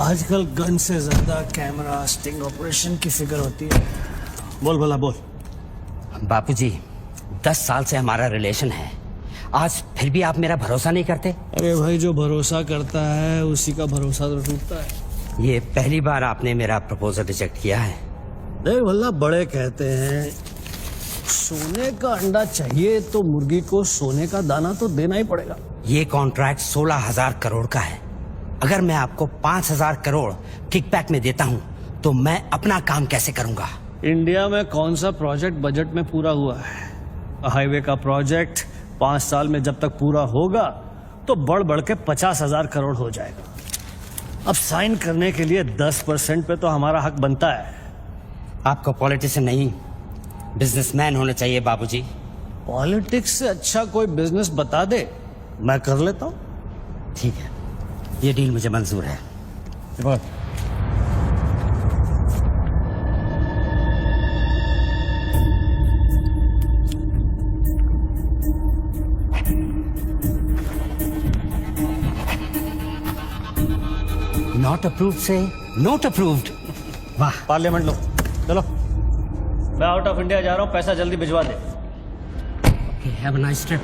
आजकल गन से ज्यादा कैमरा स्टिंग ऑपरेशन की फिक्र होती है। बोल भला बोल। बापूजी 10 साल से हमारा रिलेशन है, आज फिर भी आप मेरा भरोसा नहीं करते? अरे भाई, जो भरोसा करता है उसी का भरोसा तो टूटता है। ये पहली बार आपने मेरा प्रपोजल रिजेक्ट किया है। देख भल्ला, बड़े कहते हैं सोने का अंडा चाहिए तो मुर्गी को सोने का दाना तो देना ही पड़ेगा। ये कॉन्ट्रैक्ट 16,000 करोड़ का है। अगर मैं आपको 5,000 करोड़ किकबैक में देता हूं तो मैं अपना काम कैसे करूंगा? इंडिया में कौन सा प्रोजेक्ट बजट में पूरा हुआ है? हाईवे का प्रोजेक्ट 5 साल में जब तक पूरा होगा तो बढ़ बढ़ के 50,000 करोड़ हो जाएगा। अब साइन करने के लिए 10% पे तो हमारा हक बनता है। आपको पॉलिटिशियन नहीं बिजनेसमैन होना चाहिए बाबूजी। पॉलिटिक्स से अच्छा कोई बिजनेस बता दे, मैं कर लेता हूं। ठीक है, ये डील मुझे मंजूर है। नॉट अप्रूव्ड से नॉट अप्रूव्ड। वाह। पार्लियामेंट लो, चलो। मैं आउट ऑफ इंडिया जा रहा हूं, पैसा जल्दी भिजवा दे। Have a nice trip.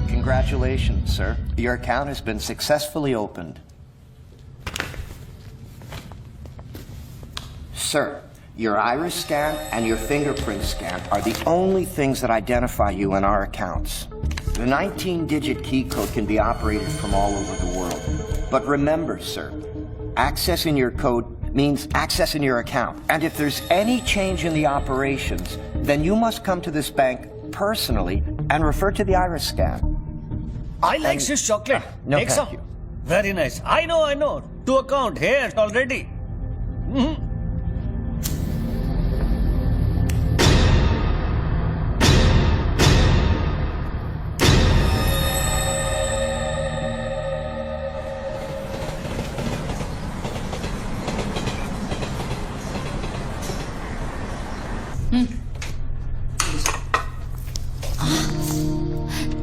Congratulations, sir. Your account has been successfully opened. Sir, your iris scan and your fingerprint scan are the only things that identify you in our accounts. The 19-digit key code can be operated from all over the world. But remember, sir, accessing your code means accessing your account. And if there's any change in the operations, then you must come to this bank personally and refer to the iris scan. I like this chocolate. No, Take thank some. you. Very nice. I know. To account here already.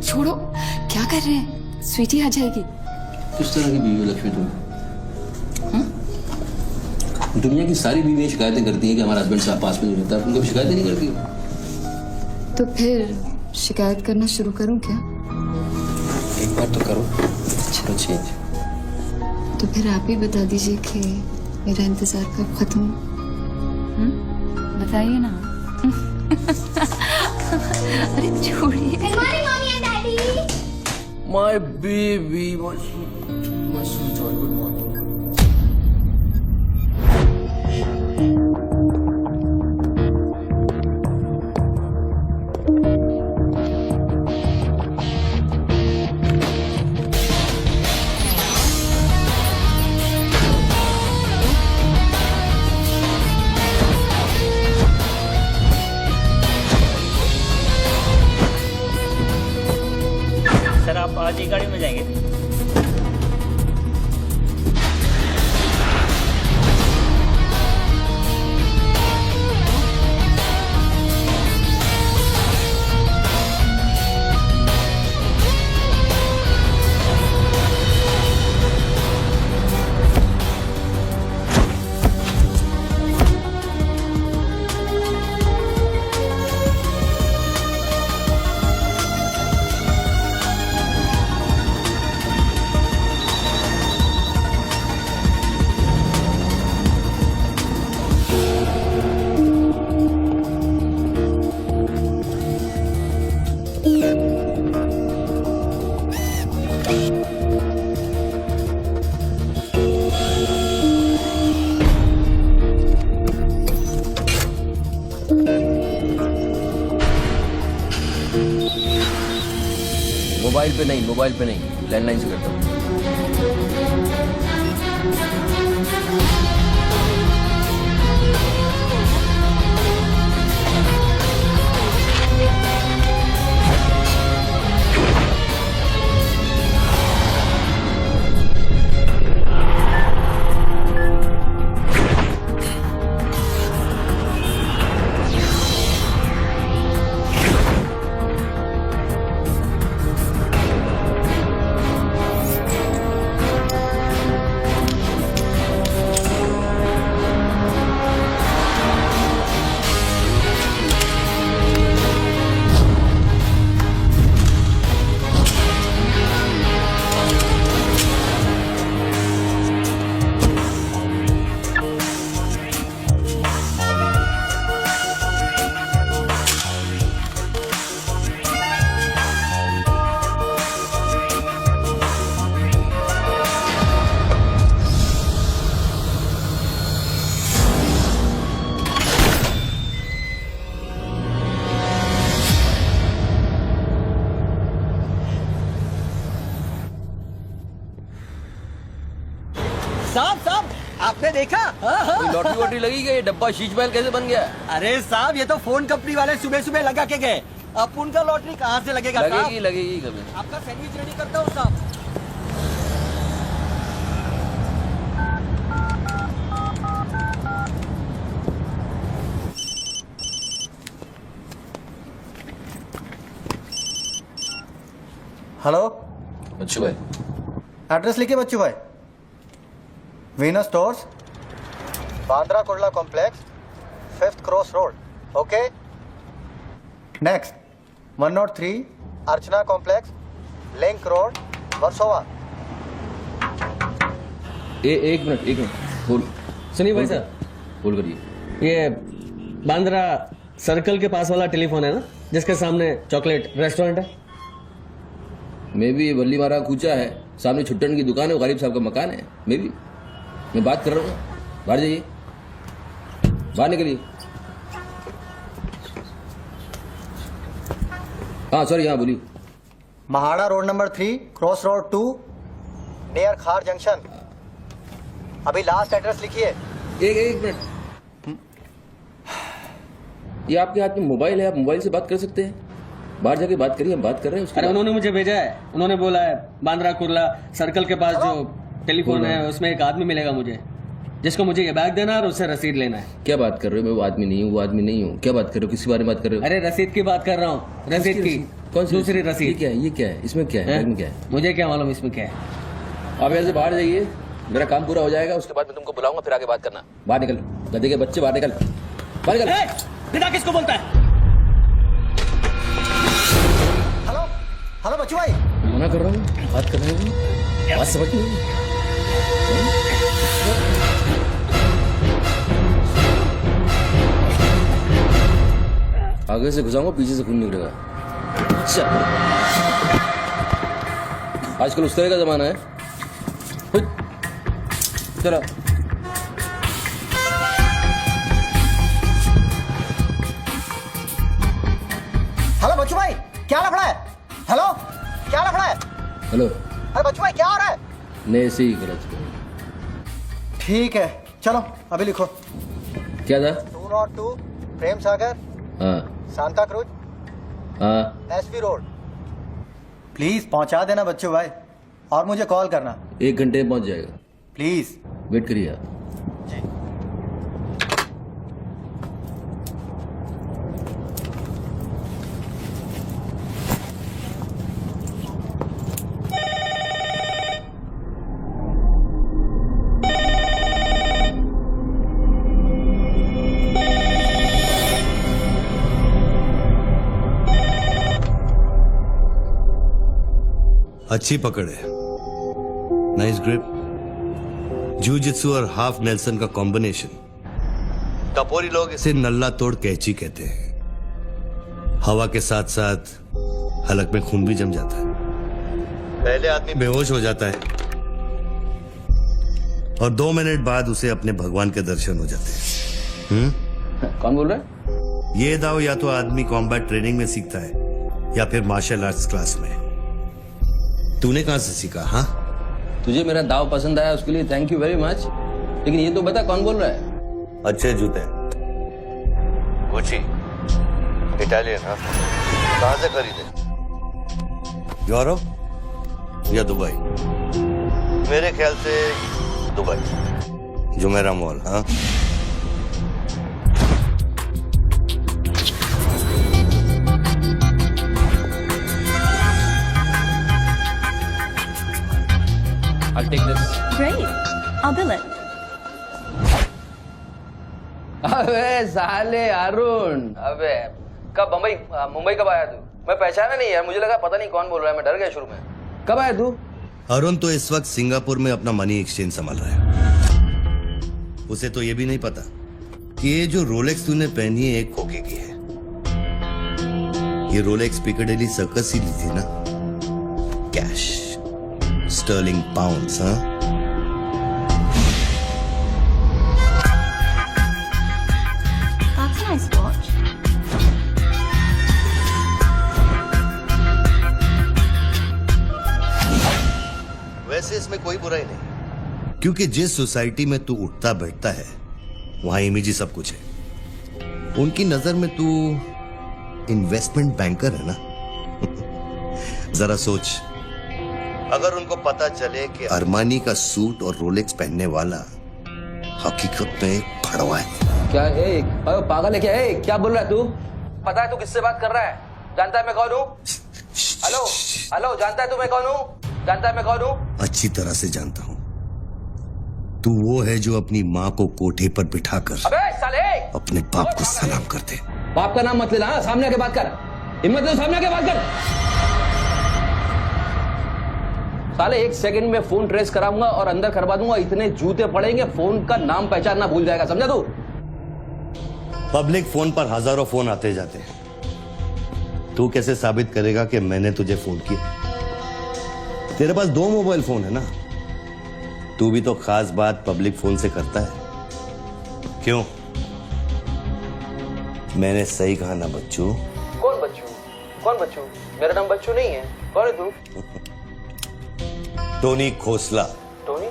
छोड़ो, क्या कर रहे हैं? स्वीटी आ जाएगी। किस तरह की बीवी हो लक्ष्मी तुम? दुनिया की सारी बीवियां शिकायतें करती हैं कि हमारा हस्बैंड साहब पास में नहीं रहता, तुम कभी शिकायतें नहीं करती? तो फिर शिकायत करना शुरू करूं क्या? एक बार तो करो, चलो चेंज। तो फिर आप ही बता दीजिए कि मेरा इंतजार कब खत्म हो? बताइए ना। अरे छोड़िए। My baby, my sweet joy, good morning. Sir, आप आज ही गाड़ी में जाएंगे? मोबाइल पे नहीं, लैंडलाइन से करता हूँ। साहब आपने देखा? कोई लॉटरी वॉटरी लगी क्या? ये डब्बा शीश महल कैसे बन गया? अरे साहब ये तो फोन कंपनी वाले सुबह सुबह लगा के गए। अब उनका लॉटरी कहाँ से लगेगा साहब? लगेगी कभी। आपका सैंडविच रेडी करता हूँ साहब। हेलो, अच्छा भाई, एड्रेस लिखिए बच्चू भाई। Venus stores, Bandra Kurla complex, 5th cross road. Okay. Next 103 अर्चना कॉम्प्लेक्स, लिंक रोड, वर्सोवा। एक मिनट बोल। सुनिए भाई साहब, बोल करिए। ये बांद्रा सर्कल के पास वाला टेलीफोन है ना, जिसके सामने चॉकलेट रेस्टोरेंट है? मे भी वल्ली मारा कूचा है, सामने छुट्टन की दुकान है, गरीब साहब का मकान है। मे भी मैं बात कर रहा हूँ, बाहर जाइए, बाहर निकलिए। हाँ सॉरी, हाँ बोलिए। MHADA road number 3 cross road 2 near खार जंक्शन। अभी लास्ट एड्रेस लिखिए। एक मिनट, ये आपके हाथ में मोबाइल है, आप मोबाइल से बात कर सकते हैं। बाहर जाके बात करिए, हम बात कर रहे हैं। अरे उन्होंने मुझे भेजा है, उन्होंने बोला है बांद्रा कुर्ला सर्कल के पास जो टेलीफोन है उसमें एक आदमी मिलेगा मुझे, जिसको मुझे ये बैग देना है और उससे रसीद लेना है। क्या बात कर रहे हो? मैं वो आदमी नहीं हूँ, वो आदमी नहीं हूँ। क्या बात कर रहे हो? किसके बारे में बात कर रहे हो? अरे रसीद की बात कर रहा हूँ, रसीद की। कौन सी दूसरी ये रसीद। क्या है? ये क्या है? इसमें क्या है? बैग में क्या है? मुझे क्या मालूम इसमें क्या है। आप यहाँ से बाहर जाइए, मेरा काम पूरा हो जाएगा, उसके बाद मैं तुमको बुलाऊंगा, फिर आगे बात करना। बाहर निकल, गधे के बच्चे, बाहर निकल, बाहर निकल। पिता किसको बोलता है? हेलो हेलो बच्चू भाई। मना कर रहा हूँ, बात कर रहे हो, बात समझ नहीं। आगे से घुसाऊंगा, पीछे से खून निकलेगा। अच्छा, आजकल उस तरह का जमाना है। चलो हेलो बच्चू भाई, क्या लफड़ा है? हेलो, क्या लफड़ा है? हेलो, अरे बच्चू भाई क्या हो रहा है? नहीं ऐसे ही गलत। ठीक है चलो अभी लिखो। क्या था? 202 प्रेम सागर, हाँ सांता क्रूज, हाँ, एसवी रोड। प्लीज पहुंचा देना बच्चू भाई, और मुझे कॉल करना 1 घंटे में पहुंच जाएगा। प्लीज। वेट करिए आप। अच्छी पकड़ है, नाइस ग्रिप। जूजित्सु और हाफ नेल्सन का कॉम्बिनेशन। टपोरी लोग इसे नल्ला तोड़ कैची कहते हैं। हवा के साथ साथ हलक में खून भी जम जाता है। पहले आदमी बेहोश हो जाता है और 2 मिनट बाद उसे अपने भगवान के दर्शन हो जाते हैं। कौन बोल रहा है? ये दाव या तो आदमी कॉम्बैट ट्रेनिंग में सीखता है या फिर मार्शल आर्ट्स क्लास में। तूने कहां से सीखा? हाँ, तुझे मेरा दाव पसंद आया उसके लिए थैंक यू वेरी मच, लेकिन ये तो बता कौन बोल रहा है? अच्छे जूते, गुची, इटालियन। हाँ, कहां से खरीदे? यूरोप या दुबई? मेरे ख्याल से दुबई, जुमेरा मॉल। हाँ, I'll take this. Great. I'll bill it. अबे साले अरुण, अबे कब मुंबई कब आया तू? मैं पहचाना नहीं यार, मुझे लगा पता नहीं कौन बोल रहा है, मैं डर गया शुरू में। कब आया तू? अरुण तो इस वक्त सिंगापुर में अपना मनी एक्सचेंज संभाल रहा है। उसे तो ये भी नहीं पता कि ये जो रोलेक्स तूने पहनी है एक खोखे की है। ये रोलेक्स पिकाडेली सर्कस ही ली थी ना, कैश, स्टर्लिंग पाउंड्स। हाँ, That's a nice watch. वैसे इसमें कोई बुराई नहीं, क्योंकि जिस सोसाइटी में तू उठता बैठता है वहां इमेज ही सब कुछ है। उनकी नजर में तू इन्वेस्टमेंट बैंकर है ना। जरा सोच, अगर उनको पता चले कि अरमानी का सूट और रोलेक्स पहनने वाला हकीकत में एक फड़वा है। क्या है? अरे पागल है क्या? है क्या बोल रहा है तू? पता है तू किससे बात कर रहा है? जानता है मैं कौन हूँ? हेलो हेलो, जानता है तू मैं कौन हूँ? जानता है मैं कौन हूँ? अच्छी तरह से जानता हूँ। तू वो है जो अपनी माँ को कोठे पर बिठाकर अबे साले अपने बाप को सलाम करते। बाप का नाम मत लेना, सामने आके बात कर, हिम्मत है सामने आके बात कर। साले 1 सेकंड में फोन ट्रेस कराऊंगा और अंदर करवा दूंगा, इतने जूते पड़ेंगे फोन का नाम पहचानना भूल जाएगा, समझा तू? पब्लिक फोन पर हजारों फोन आते जाते हैं। तू कैसे साबित करेगा कि मैंने तुझे फोन किया? तेरे पास 2 मोबाइल फोन है ना। तू भी तो खास बात पब्लिक फोन से करता है, क्यों? मैंने सही कहा ना बच्चू? कौन बच्चू? कौन बच्चू? मेरा नाम बच्चू नहीं है। कौन है तू? टोनी खोसला। टोनी?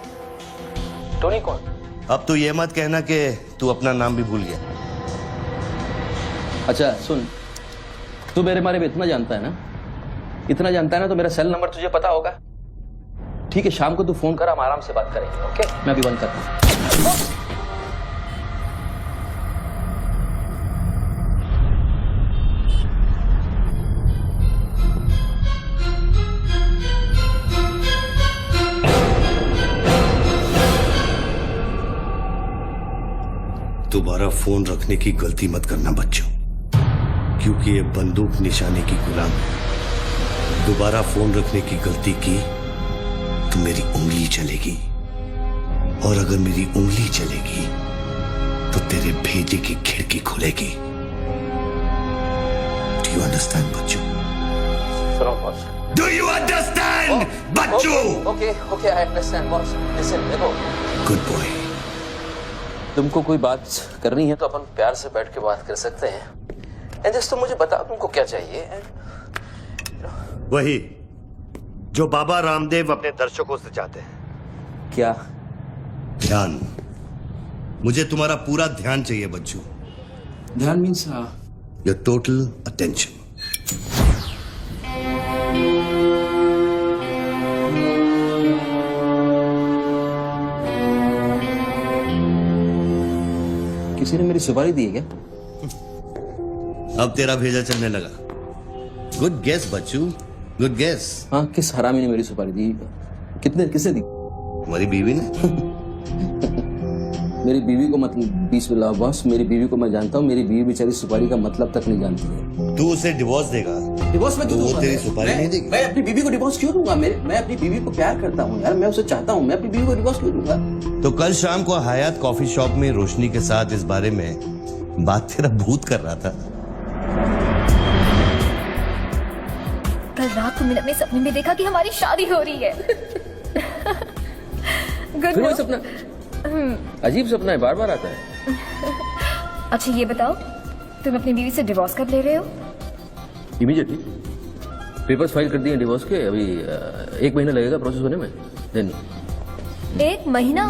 टोनी कौन? अब तू ये मत कहना कि तू अपना नाम भी भूल गया। अच्छा सुन, तू मेरे बारे में इतना जानता है ना, इतना जानता है ना, तो मेरा सेल नंबर तुझे पता होगा। ठीक है, शाम को तू फोन कर, हम आराम से बात करेंगे। ओके, मैं अभी बंद करता हूँ। दोबारा फोन रखने की गलती मत करना बच्चों, क्योंकि ये बंदूक निशाने की गुलाम है। दोबारा फोन रखने की गलती की तो मेरी उंगली चलेगी, और अगर मेरी उंगली चलेगी तो तेरे भेजे की खिड़की खुलेगी। डू यू अंडरस्टैंड बच्चों? डू यू अंडरस्टैंड बच्चों? Okay okay, I understand boss. Listen, देखो, गुड बॉय। तुमको कोई बात करनी है तो अपन प्यार से बैठ के बात कर सकते हैं। एंड जस्ट तुम मुझे बताओ तुमको क्या चाहिए। वही जो बाबा रामदेव अपने दर्शकों से चाहते हैं। क्या? ध्यान। मुझे तुम्हारा पूरा ध्यान चाहिए बच्चू। ध्यान मीन्स योर टोटल अटेंशन। किसी ने मेरी सुपारी दी है क्या? अब तेरा भेजा चलने लगा। गुड गेस बच्चू, गुड गेस। हाँ, किस हरामी ने मेरी सुपारी दी? किसने दी? तुम्हारी बीवी ने। मेरी बीवी को मतलब 20 लाख बॉस, मेरी बीवी को मैं जानता हूँ। मेरी बीवी बेचारी सुपारी का मतलब तक नहीं जानती है। तू उसे डिवोर्स देगा? डिवोर्स में क्यों वो दूंगा? तेरी सुपारी नहीं देगी? मैं अपनी बीवी को डिवोर्स क्यों दूंगा? मैं अपनी बीवी को प्यार करता हूँ यार, मैं उसे चाहता हूँ। मैं अपनी बीवी को डिवोर्स क्यों दूंगा? तो कल शाम को हयात कॉफी शॉप में रोशनी के साथ इस बारे में बात तेरा भूत कर रहा था। कल रात को मैंने अपने सपने में देखा कि हमारी शादी हो रही है। गुड फिर वही सपना? अजीब सपना है, बार बार आता है। अच्छा ये बताओ, तुम अपनी बीवी से डिवोर्स कब ले रहे हो? इमीडिएटली। पेपर्स फाइल कर दिए डिवोर्स के, अभी 1 महीना लगेगा प्रोसेस होने में। देन 1 महीना?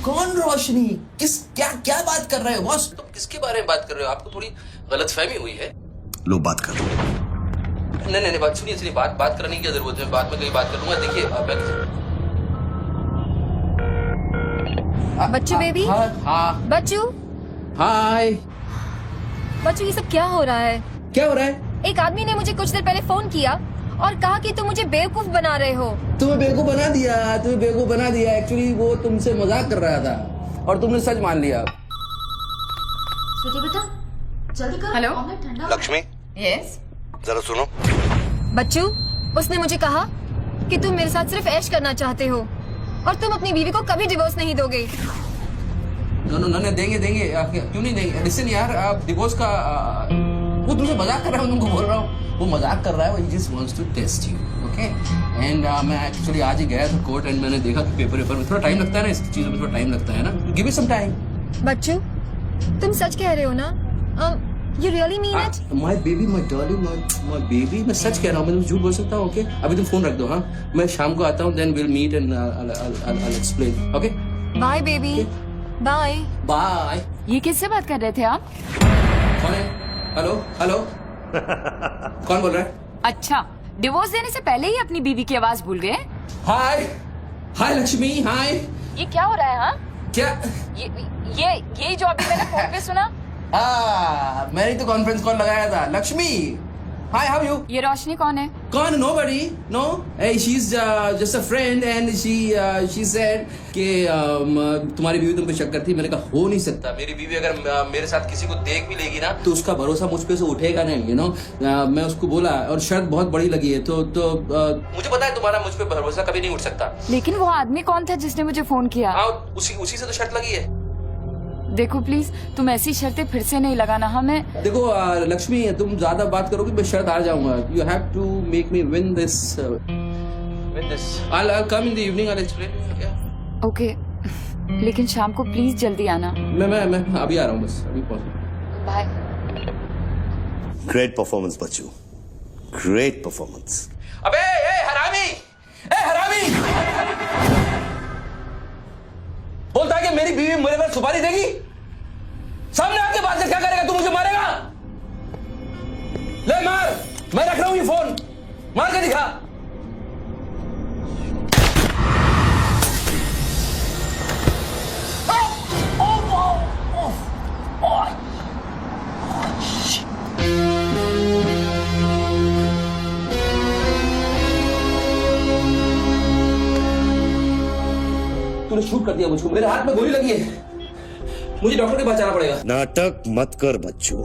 कौन रोशनी? क्या क्या बात कर रहे हो बॉस? तुम किसके बारे में बात कर रहे हो? आपको थोड़ी गलतफहमी हुई है। लो बात कर लो। नहीं बात सुनिए, बात करने की क्या जरूरत है? बाद में कहीं बात कर लूंगा। देखिए बच्चू बेबी, हाँ बच्चू, हाय। बच्चू, ये सब क्या हो रहा है? क्या हो रहा है? एक आदमी ने मुझे कुछ देर पहले फोन किया और कहा कि तुम मुझे बेवकूफ बना रहे हो। तुम्हें बेवकूफ बना दिया। एक्चुअली वो तुमसे मजाक कर रहा था और तुमने सच मान लिया। श्रुति बेटा, जल्दी करो। Hello Lakshmi, yes. जरा सुनो। बच्चू, उसने मुझे कहा कि तुम मेरे साथ सिर्फ ऐश करना चाहते हो और तुम अपनी बीवी को कभी डिवोर्स नहीं दोगे। नो देंगे। क्यों नहीं देंगे? लिसन यार, आप डिवोर्स का वो तुमसे मजाक कर रहा है। मैं तुमको बोल रहा हूँ वो मजाक कर रहा है। He just wants to test you, okay? And मैं एक्चुअली आज ही गया था कोर्ट एंड मैंने देखा कि पेपर में थोड़ा टाइम लगता है ना, इस चीजों में थोड़ा टाइम लगता है ना। Give me some time. बच्चू, तुम सच कह रहे हो ना? You really mean it? My baby, my darling, my baby, मैं सच कह रहा हूँ। मैं तुम झूठ बोल सकता हूँ, ओके? अभी तुम फोन रख दो, हाँ? मैं शाम को आता हूँ, then we'll meet and I'll explain, okay? Bye baby, bye. Bye. ये किससे बात कर रहे थे आप? कौन है? हेलो कौन बोल रहा है? अच्छा, डिवोर्स देने से पहले ही अपनी बीवी की आवाज भूल गए? हाय लक्ष्मी, हाय। ये क्या हो रहा है? हाँ, क्या? ये जो अभी मैंने फोन पे सुना। मैंने तो कॉन्फ्रेंस कॉल लगाया था। Lakshmi, hi, how you? ये रोशनी कौन है? कौन? Nobody, no. She is just a friend and she said कि तुम्हारी बीवी तुम पे शक करती। मैंने कहा हो नहीं सकता। मेरी बीवी अगर मेरे साथ किसी को देख भी लेगी ना तो उसका भरोसा मुझ पे से उठेगा नहीं, यू नो। मैं उसको बोला और शर्त बहुत बड़ी लगी है तो मुझे पता है तुम्हारा मुझ पे भरोसा कभी नहीं उठ सकता। लेकिन वो आदमी कौन था जिसने मुझे फोन किया? उसी से तो शर्त लगी है। देखो प्लीज, तुम ऐसी शर्तें फिर से नहीं लगाना। हमें देखो लक्ष्मी, तुम ज्यादा बात करोगे मैं शर्त हार जाऊंगा। You have to make me win this. I'll come in the evening, I'll explain. Yeah. Okay, लेकिन शाम को प्लीज जल्दी आना। मैं अभी आ रहा हूँ, बस अभी पहुंच। बाय। ग्रेट परफॉर्मेंस बच्चू, ग्रेट परफॉर्मेंस। अबे हरामी, बोलता है कि मेरी बीवी मेरे पर सुपारी देगी। सामने आके बात कर, क्या करेगा? तू मुझे मारेगा? ले मार, मैं रख रहा हूं ये फोन, मार के दिखा। तूने शूट कर दिया मुझको, मेरे हाथ में गोली लगी है, मुझे डॉक्टर के पास जाना पड़ेगा। नाटक मत कर बच्चू,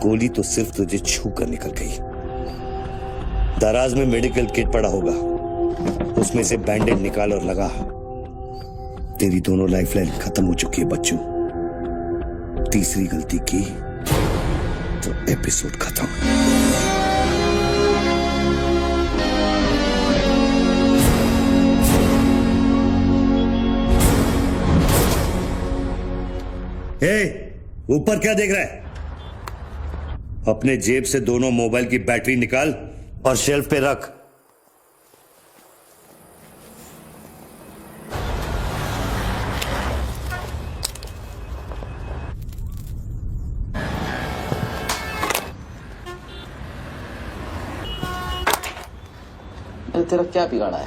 गोली तो सिर्फ तुझे छू कर निकल गई। दराज में मेडिकल किट पड़ा होगा, उसमें से बैंडेज निकाल और लगा। तेरी दोनों लाइफलाइन खत्म हो चुकी है बच्चू। तीसरी गलती की तो एपिसोड खत्म। ऊपर क्या देख रहा है? अपने जेब से दोनों मोबाइल की बैटरी निकाल और शेल्फ पे रख। तेरा क्या बिगाड़ा है?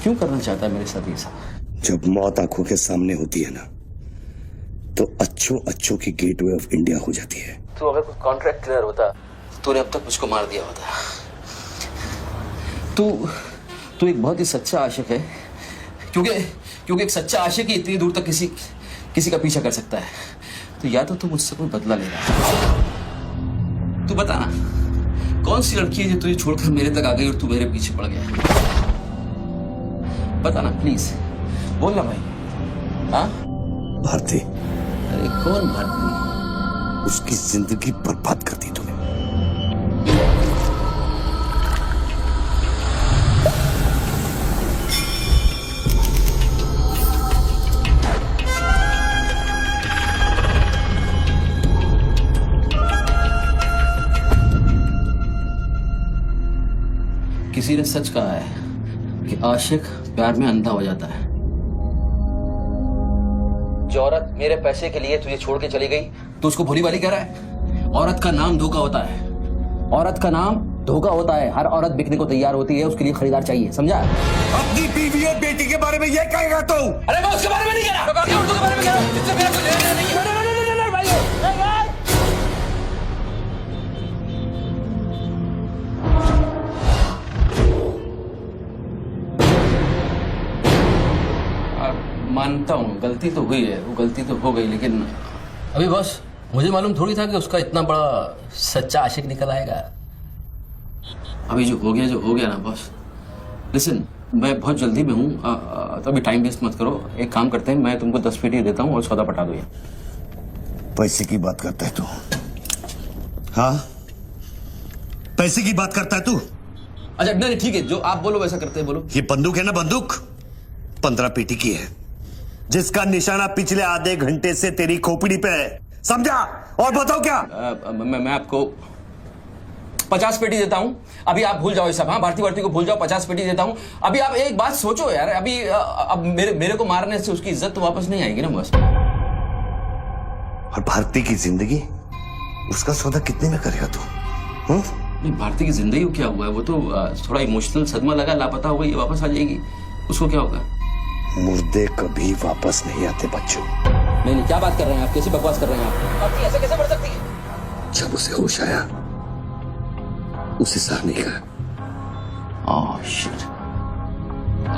क्यों करना चाहता है मेरे साथ ये सब? जब मौत आंखों के सामने होती है ना, तो अच्छों की गेटवे ऑफ इंडिया हो जाती है। तू अगर कुछ कॉन्ट्रैक्ट क्लियर होता तूने अब तक मुझको मार दिया होता। तू एक बहुत ही सच्चा आशिक है, क्योंकि एक सच्चा आशिक ही इतनी दूर तक किसी का पीछा कर सकता है। तो या तो तू मुझसे कोई बदला ले रहा है। तू बता ना, कौन सी लड़की है जो तुझे छोड़कर मेरे तक आ गई और तू मेरे पीछे पड़ गया? बता ना प्लीज, बोल ना भाई। हाँ, भारती। अरे कौन भारती? उसकी जिंदगी बर्बाद कर दी तूने। किसी ने सच कहा है कि आशिक प्यार में अंधा हो जाता है। जो औरत मेरे पैसे के लिए तुझे छोड़ के चली गई तो उसको भोली भाली कह रहा है। औरत का नाम धोखा होता है, औरत का नाम धोखा होता है। हर औरत बिकने को तैयार होती है, उसके लिए खरीदार चाहिए, समझा? अपनी बीवी और बेटी के बारे में ये कहेगा तू? अरे मैं उसके बारे में नहीं कह रहा, मैं बाकी औरतों के बारे में कह रहा हूं, जिससे मेरा कोई लेना देना नहीं है। मानता हूँ गलती तो हुई है, वो गलती तो हो गई, लेकिन अभी बस मुझे मालूम थोड़ी था कि उसका इतना बड़ा सच्चा आशिक निकल आएगा। अभी जो हो गया ना बस। लिसन, मैं बहुत जल्दी में हूँ, तो अभी टाइम वेस्ट मत करो। एक काम करते हैं, मैं तुमको 10 पेटी देता हूँ और सौदा पटा दो। ये पैसे की बात करता है तू? हाँ, पैसे की बात करता है तू? अच्छा नहीं ठीक है, जो आप बोलो वैसा करते हैं, बोलो। ये बंदूक है ना, बंदूक 15 पेटी की है, जिसका निशाना पिछले आधे घंटे से तेरी खोपड़ी पे है, समझा? और बताओ क्या? मैं आपको 50 पेटी देता हूं। अभी आप भूल जाओ ये सब। हाँ, भारती को भूल जाओ, 50 पेटी देता हूं। अभी आप एक बात सोचो यार, अभी अब मेरे को मारने से उसकी इज्जत तो वापस नहीं आएगी ना बस। और भारती की जिंदगी, उसका सौदा कितने में करेगा तू? नहीं, भारती की जिंदगी को क्या हुआ है? वो तो थोड़ा इमोशनल सदमा लगा, लापता हो गई, वापस आ जाएगी। उसको क्या होगा? मुर्दे कभी वापस नहीं आते बच्चों। नहीं, क्या बात कर रहे हैं आप? कैसी बकवास कर रहे हैं आप? भारती ऐसे कैसे बढ़ सकती है? जब उसे होश आया, उसे सहने का। Oh shit.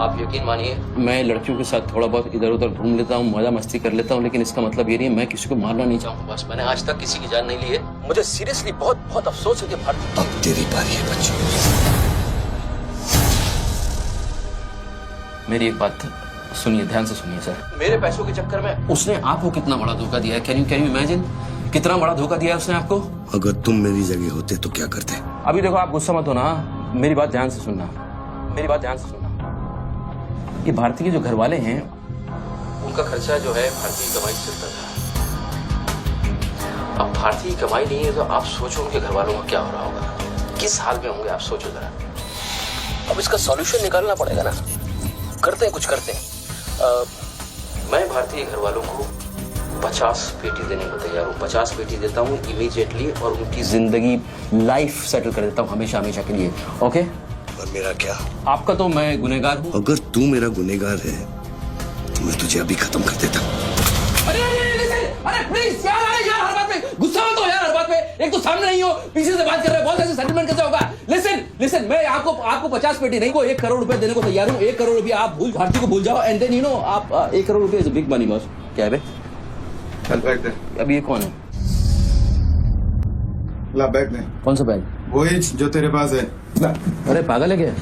आप यकीन मानिए, मैं लड़कियों के साथ थोड़ा बहुत इधर उधर घूम लेता हूँ, मजा मस्ती कर लेता हूँ, लेकिन इसका मतलब ये नहीं है मैं किसी को मारना नहीं चाहूंगा। बस मैंने आज तक किसी की जान नहीं ली है। मुझे सीरियसली बहुत बहुत अफसोस है कि भारती। अब तेरी बारी है बच्चों। मेरी एक बात सुनिए, ध्यान से सुनिए सर। मेरे पैसों के चक्कर में उसने आपको कितना बड़ा धोखा दिया है? कैन यू इमेजिन कितना बड़ा धोखा दिया है उसने आपको? अगर तुम मेरी जगह होते तो क्या करते? अभी देखो, आप गुस्सा मत होना, मेरी बात ध्यान से सुनना, मेरी बात ध्यान से सुनना। ये भारती के जो घर वाले हैं, उनका खर्चा जो है भारती की कमाई से चलता था। अब भारती की कमाई नहीं है तो आप सोचो उनके घर वालों का क्या हो रहा होगा, किस हाल में होंगे, आप सोचो जरा। अब इसका सॉल्यूशन निकालना पड़ेगा ना। करते हैं, कुछ करते हैं। मैं भारतीय घर वालों को 50 पेटी देने को तैयार हूँ। 50 पेटी देता हूँ इमीडिएटली, और उनकी जिंदगी लाइफ सेटल कर देता हूँ हमेशा हमेशा के लिए। ओके? और मेरा क्या? आपका तो मैं गुनहगार हूँ। अगर तू मेरा गुनहगार है तो मैं तुझे अभी खत्म कर देता हूँ। अरे प्लीज यार, हर बात में गुस्सा मत हो यार, हर बात में। एक तो सामने नहीं हो, पीछे से बात कर रहे हो, बहुत ऐसे सेटलमेंट कैसे होगा? लिसन, मैं आपको 50 पेटी नहीं को 1 करोड़ रुपए देने को तैयार हूँ। 1 करोड़ रुपया आप भारती को भूल जाओ, एंड देन यू नो आप 1 करोड़ रुपया इज बिग मनी बॉस। क्या है बे? चल बैग दे। अब ये कौन है? ला बैग दे। कौन सा बैग? वही जो तेरे पास है। ला। अरे पागल है क्या?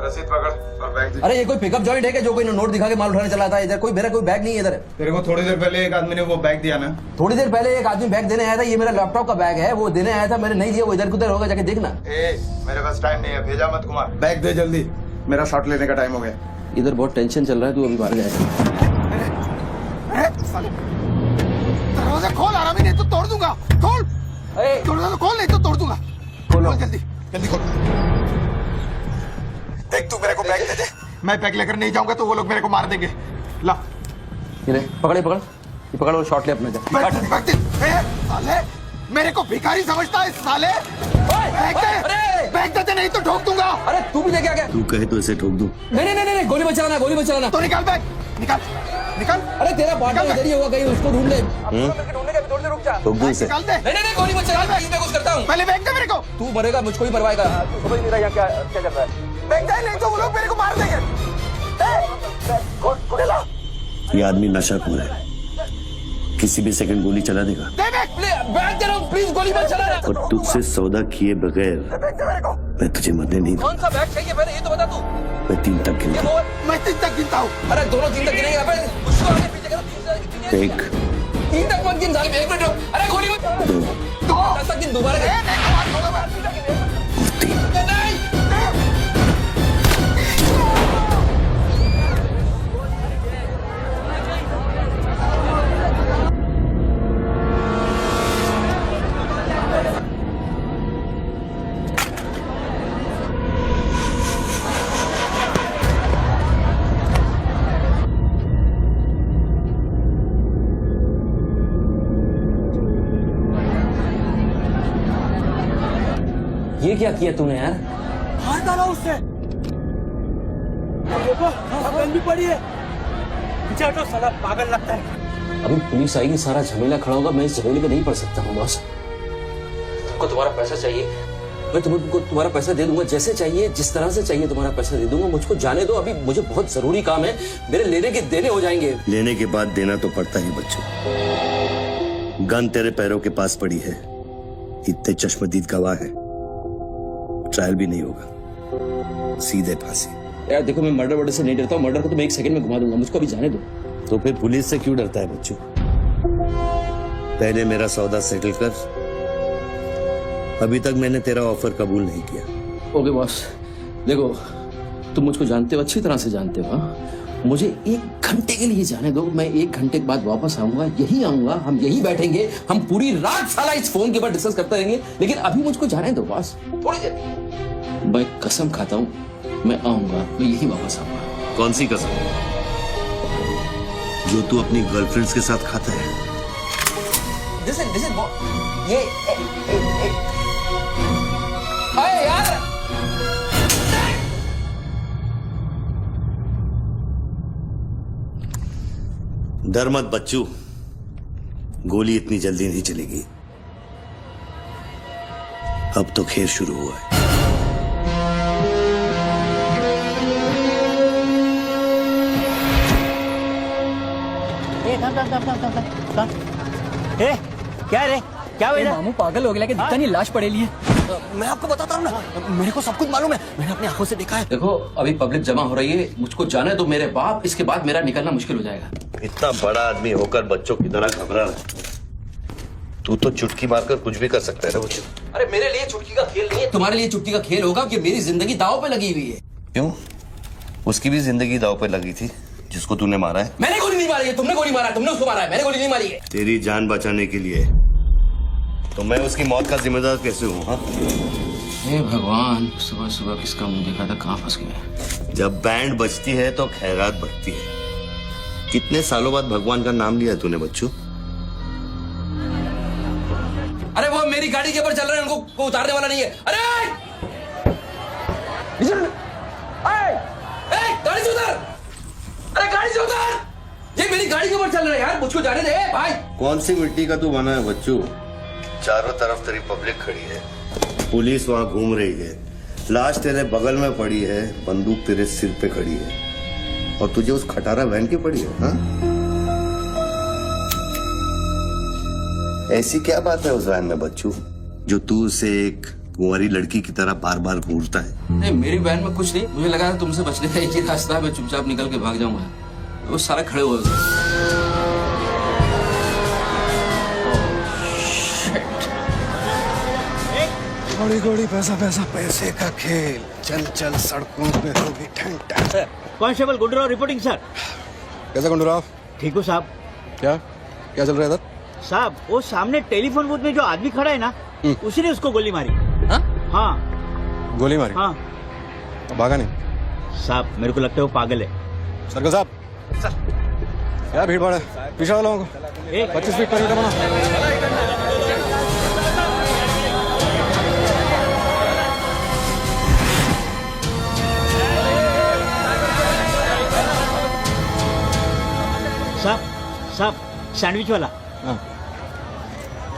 रसीद पकड़ और बैग दे। अरे ये कोई पिकअप जॉइंट है क्या जो कोई नोट दिखा के माल उठाने चला था? इधर मेरा कोई बैग नहीं है इधर। तेरे को थोड़ी देर पहले एक आदमी ने वो बैग दिया ना? थोड़ी देर पहले एक आदमी बैग देने आया था। ये मेरा लैपटॉप का बैग है, वो देने आया था, मैंने नहीं दिया। वो इधर उधर होगा, जाके देखना। मेरे पास टाइम नहीं है, भेजा मत कुमार। बैग दे जल्दी, मेरा शॉट लेने का टाइम हो गया। इधर बहुत टेंशन चल रहा है, तू अभी बाहर जाएगा। दरवाजा खोल, आराम नहीं तो तोड़ दूंगा। खोल, दरवाजा खोल, नहीं तो तोड़ दूंगा। खोलो जल्दी, जल्दी खोल। देख, तू मेरे को बैग दे दे, मैं बैग लेकर नहीं जाऊंगा तो वो लोग मेरे को मार देंगे। ला, ये पकड़ और शॉट ले अपने। साले मेरे को भिखारी समझता है साले। बैग दे, नहीं तो ठोक दूंगा। अरे तू भी लेके आ गया? तू कहे तो इसे ठोक दूं? नहीं, गोली मत चलाना। तो निकाल बैग, निकाल। अरे तेरा पार्टनर इधर ही होगा कहीं, उसको ढूंढ ले। ढूंढने का भी थोड़ी देर रुक जा। ठोक दूं इसे? निकाल दे। नहीं, गोली मत चला, मैं कुछ करता हूँ। पहले बैग दे मेरे को। तू मरेगा, मुझको ही मरवाएगा। समझ नहीं रहा यहाँ क्या चल रहा है। बैग दे, नहीं तो वो लोग मेरे को मार देंगे। ये आदमी नशाखोर है, किसी भी सेकंड गोली चला देगा। बैग दे रहा हूँ, प्लीज गोली मत चलाना। और तुझसे सौदा किए बगैर मैं तुझे मरने नहीं दूंगा। कौन सा बैग चाहिए पहले ये तो बता तू। मैं 3 तक गिनता हूँ। मैं 3 तक गिनता हूँ। अरे दोनों 3 तक गिनेंगे। उसको आगे पीछे करो। 1 3 तक मत गिन साले, 1 मिनट रुक। अरे गोली मत। 2 10 तक गिन दोबारा। और 3। ये क्या किया तूने यार? मार डाला उससे। देखो गन भी पड़ी है। पीछे हटो साला पागल लगता है। अभी पुलिस आएगी, सारा झमेला खड़ा होगा, मैं इस झमेले में नहीं पड़ सकता हूँ बॉस। तुमको तुम्हारा पैसा चाहिए, मैं तुमको तुम्हारा पैसा दे दूंगा, जैसे चाहिए जिस तरह से चाहिए तुम्हारा पैसा दे दूंगा। मुझको जाने दो, अभी मुझे बहुत जरूरी काम है, मेरे लेने के देने हो जाएंगे। लेने के बाद देना तो पड़ता ही बच्चों। गन तेरे पैरों के पास पड़ी है, इतने चश्मदीद गवाह है, ट्रायल भी नहीं होगा, सीधे फांसी। यार देखो, मैं मर्डर से नहीं डरता हूँ, मर्डर को तो मैं 1 सेकंड में घुमा दूंगा, मुझको अभी जाने दो। तो फिर पुलिस से क्यों डरता है बच्चों? पहले मेरा सौदा सेटल कर। अभी तक मैंने तेरा ऑफर कबूल नहीं किया। ओके बॉस, देखो तुम मुझको जानते हो, अच्छी तरह से जानते हो। मुझे 1 घंटे के लिए जाने दो, मैं 1 घंटे के बाद वापस आऊंगा, यही आऊंगा, हम यही बैठेंगे, हम पूरी रात साला इस फोन के ऊपर डिस्कस करते रहेंगे, लेकिन अभी मुझको जाने दो बॉस, थोड़ी देर। मैं कसम खाता हूँ, मैं आऊंगा, मैं यही वापस आऊंगा। कौन सी कसम? जो तू अपनी गर्लफ्रेंड्स के साथ खाता है? ये अरे यार, डर मत बच्चू, गोली इतनी जल्दी नहीं चलेगी। अब तो खेल शुरू हुआ है। क्या रे, क्या हुआ? मामू पागल हो गया कि दिखता नहीं, लाश पड़ेली है। मैं आपको बताता हूँ ना, मेरे को सब कुछ मालूम है, मैंने अपनी आंखों से देखा है। देखो अभी पब्लिक जमा हो रही है, मुझको जाने दो मेरे बाप, इसके बाद मेरा निकलना मुश्किल हो जाएगा। इतना बड़ा आदमी होकर बच्चों की तरह घबरा रहा है। तू तो चुटकी मारकर कुछ भी कर सकता है ना बच्चों। अरे मेरे लिए चुटकी का खेल नहीं है, तुम्हारे लिए चुटकी का खेल होगा कि मेरी जिंदगी दांव पे लगी हुई है। क्यों? उसकी भी जिंदगी दांव पे लगी थी जिसको तूने मारा है। मैंने गोली नहीं मारी है, तुमने गोली मारा है, तुमने उसको मारा है, मैंने गोली नहीं मारी है। तेरी जान बचाने के लिए तो मैं उसकी मौत का जिम्मेदार कैसे हूँ? हाँ, हे भगवान, सुबह सुबह किसका मुंह देखा था, कहाँ फंस गया। जब बैंड बजती है तो खैरात बढ़ती है। कितने सालों बाद भगवान का नाम लिया तूने बच्चों? अरे वो मेरी गाड़ी के ऊपर चल रहे हैं, उनको उतारने वाला नहीं है। अरे गाड़ी से उतर, अरे गाड़ी से उतर, ये मेरी गाड़ी के ऊपर चल रहा है यार, मुझको जाने दे भाई। कौन सी मिट्टी का तू बना है बच्चों? चारों तरफ तेरी पब्लिक खड़ी है, पुलिस वहां घूम रही है, लाश तेरे बगल में पड़ी है, बंदूक तेरे सिर पे खड़ी है, और तुझे उस खटारा वैन की पड़ी है। हाँ? ऐसी क्या बात है उस वैन में बच्चू जो तू उसे एक कुंवारी लड़की की तरह बार बार घूरता है? नहीं, मेरी वैन में कुछ नहीं, मुझे लगा था तुमसे बचने का एक ही रास्ता है, मैं चुपचाप निकल के भाग जाऊंगा। वो सारे खड़े हुए गोड़ी गोड़ी पैसा पैसा पैसे का खेल, चल चल सड़कों पे होगी ठंड ठंड। Constable Gundurao reporting sir. कैसा गुंडूराव? ठीक हो साहब। क्या क्या चल रहा है इधर? साहब वो सामने टेलीफोन बूथ में जो आदमी खड़ा है ना, उसी ने उसको गोली मारी। हाँ गोली मारी? हाँ। भागा नहीं? साहब मेरे को लगता है वो पागल है। सर्कल साहब, क्या भीड़ भाड़ है? पीछे वालों को 25 फीट पर बना। साहब साहब सैंडविच वाला।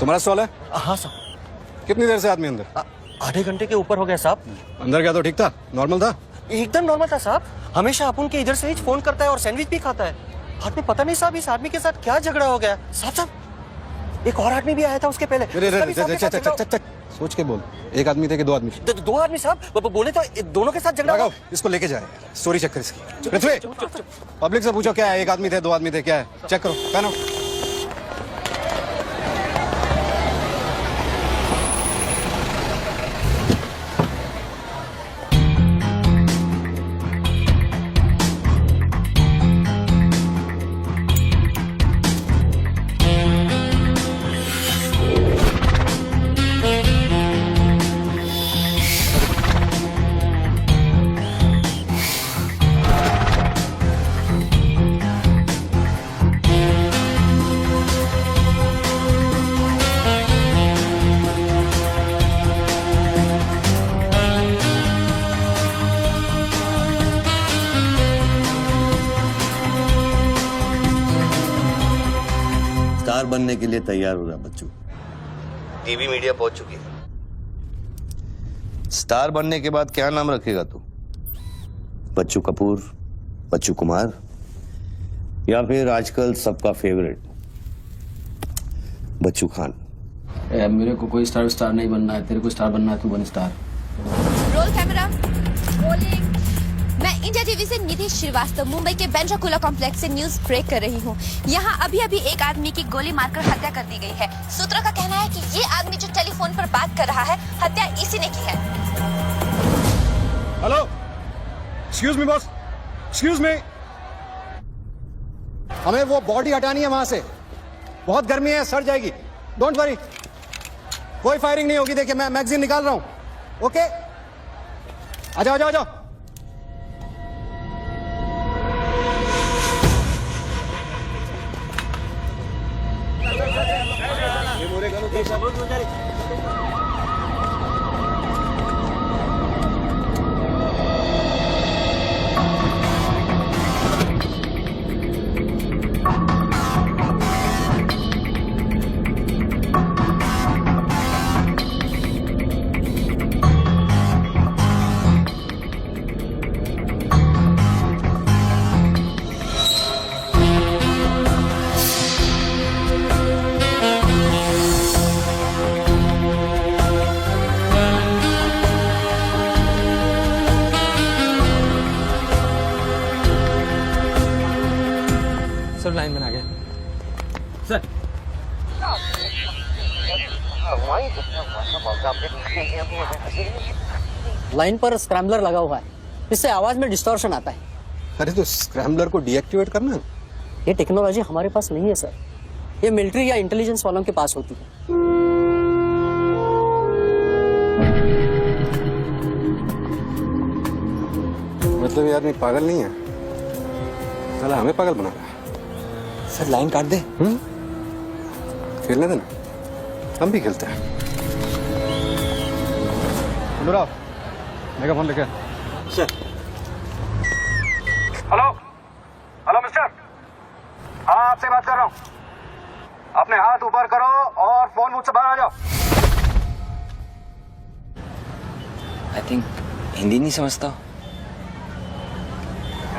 तुम्हारा स्टॉल है? हाँ साहब। कितनी देर से आदमी अंदर? आधे घंटे के ऊपर हो गया साहब। अंदर क्या तो ठीक था, नॉर्मल था? एकदम नॉर्मल था साहब। हमेशा अपन के इधर से ही फोन करता है और सैंडविच भी खाता है। बाद में पता नहीं साहब इस आदमी के साथ क्या झगड़ा हो गया। साहब एक और आदमी भी आया था उसके पहले। सोच के बोल, एक आदमी थे कि 2 आदमी? 2 आदमी साहब, बोले तो दोनों के साथ झगड़ा हुआ। इसको लेके जाए, स्टोरी चेक कर इसकी। पृथ्वी, पब्लिक से पूछो क्या है, एक आदमी थे 2 आदमी थे, क्या है, चेक करो। पहनो। स्टार बनने के लिए तैयार हो रहा बच्चू। टीवी मीडिया पहुंच चुकी है। स्टार बनने के बाद क्या नाम रखेगा तू? बच्चू कपूर, बच्चू कुमार, या फिर आजकल सबका फेवरेट बच्चू खान? मेरे को कोई स्टार नहीं बनना है, तेरे को स्टार बनना है, तू बन स्टार। Roll camera, rolling. मैं इंडिया टीवी से निधि श्रीवास्तव मुंबई के बेंड्रा कॉम्प्लेक्स से न्यूज ब्रेक कर रही हूँ। यहाँ अभी अभी एक आदमी की गोली मारकर हत्या कर दी गई है। सूत्रों का कहना है कि ये आदमी जो टेलीफोन पर बात कर रहा है, हत्या इसी ने की है। Hello, excuse me boss, excuse me. हमें वो बॉडी हटानी है वहां से, बहुत गर्मी है, सड़ जाएगी। डोंट वरी, कोई फायरिंग नहीं होगी। देखिए मैं मैगजीन निकाल रहा हूं। ओके, आ जाओ, आ जाओ, आ जाओ। सर लाइन बना गया सर। लाइन पर स्क्रैम्बलर लगा हुआ है, इससे आवाज में डिस्टॉर्शन आता है। अरे तो स्क्रैम्बलर को डीएक्टिवेट करना। ये टेक्नोलॉजी हमारे पास नहीं है सर, ये मिलिट्री या इंटेलिजेंस वालों के पास होती है। मतलब ये आदमी पागल नहीं है, साला हमें पागल बना रहा है। सर लाइन काट दे। खेलने देना, हम भी खेलते हैं। अनुराग, मेगा फोन लेके। सर। हेलो, हेलो मिस्टर, हाँ आपसे बात कर रहा हूँ। अपने हाथ ऊपर करो और फोन मुझसे बाहर आ जाओ। आई थिंक हिंदी नहीं समझता।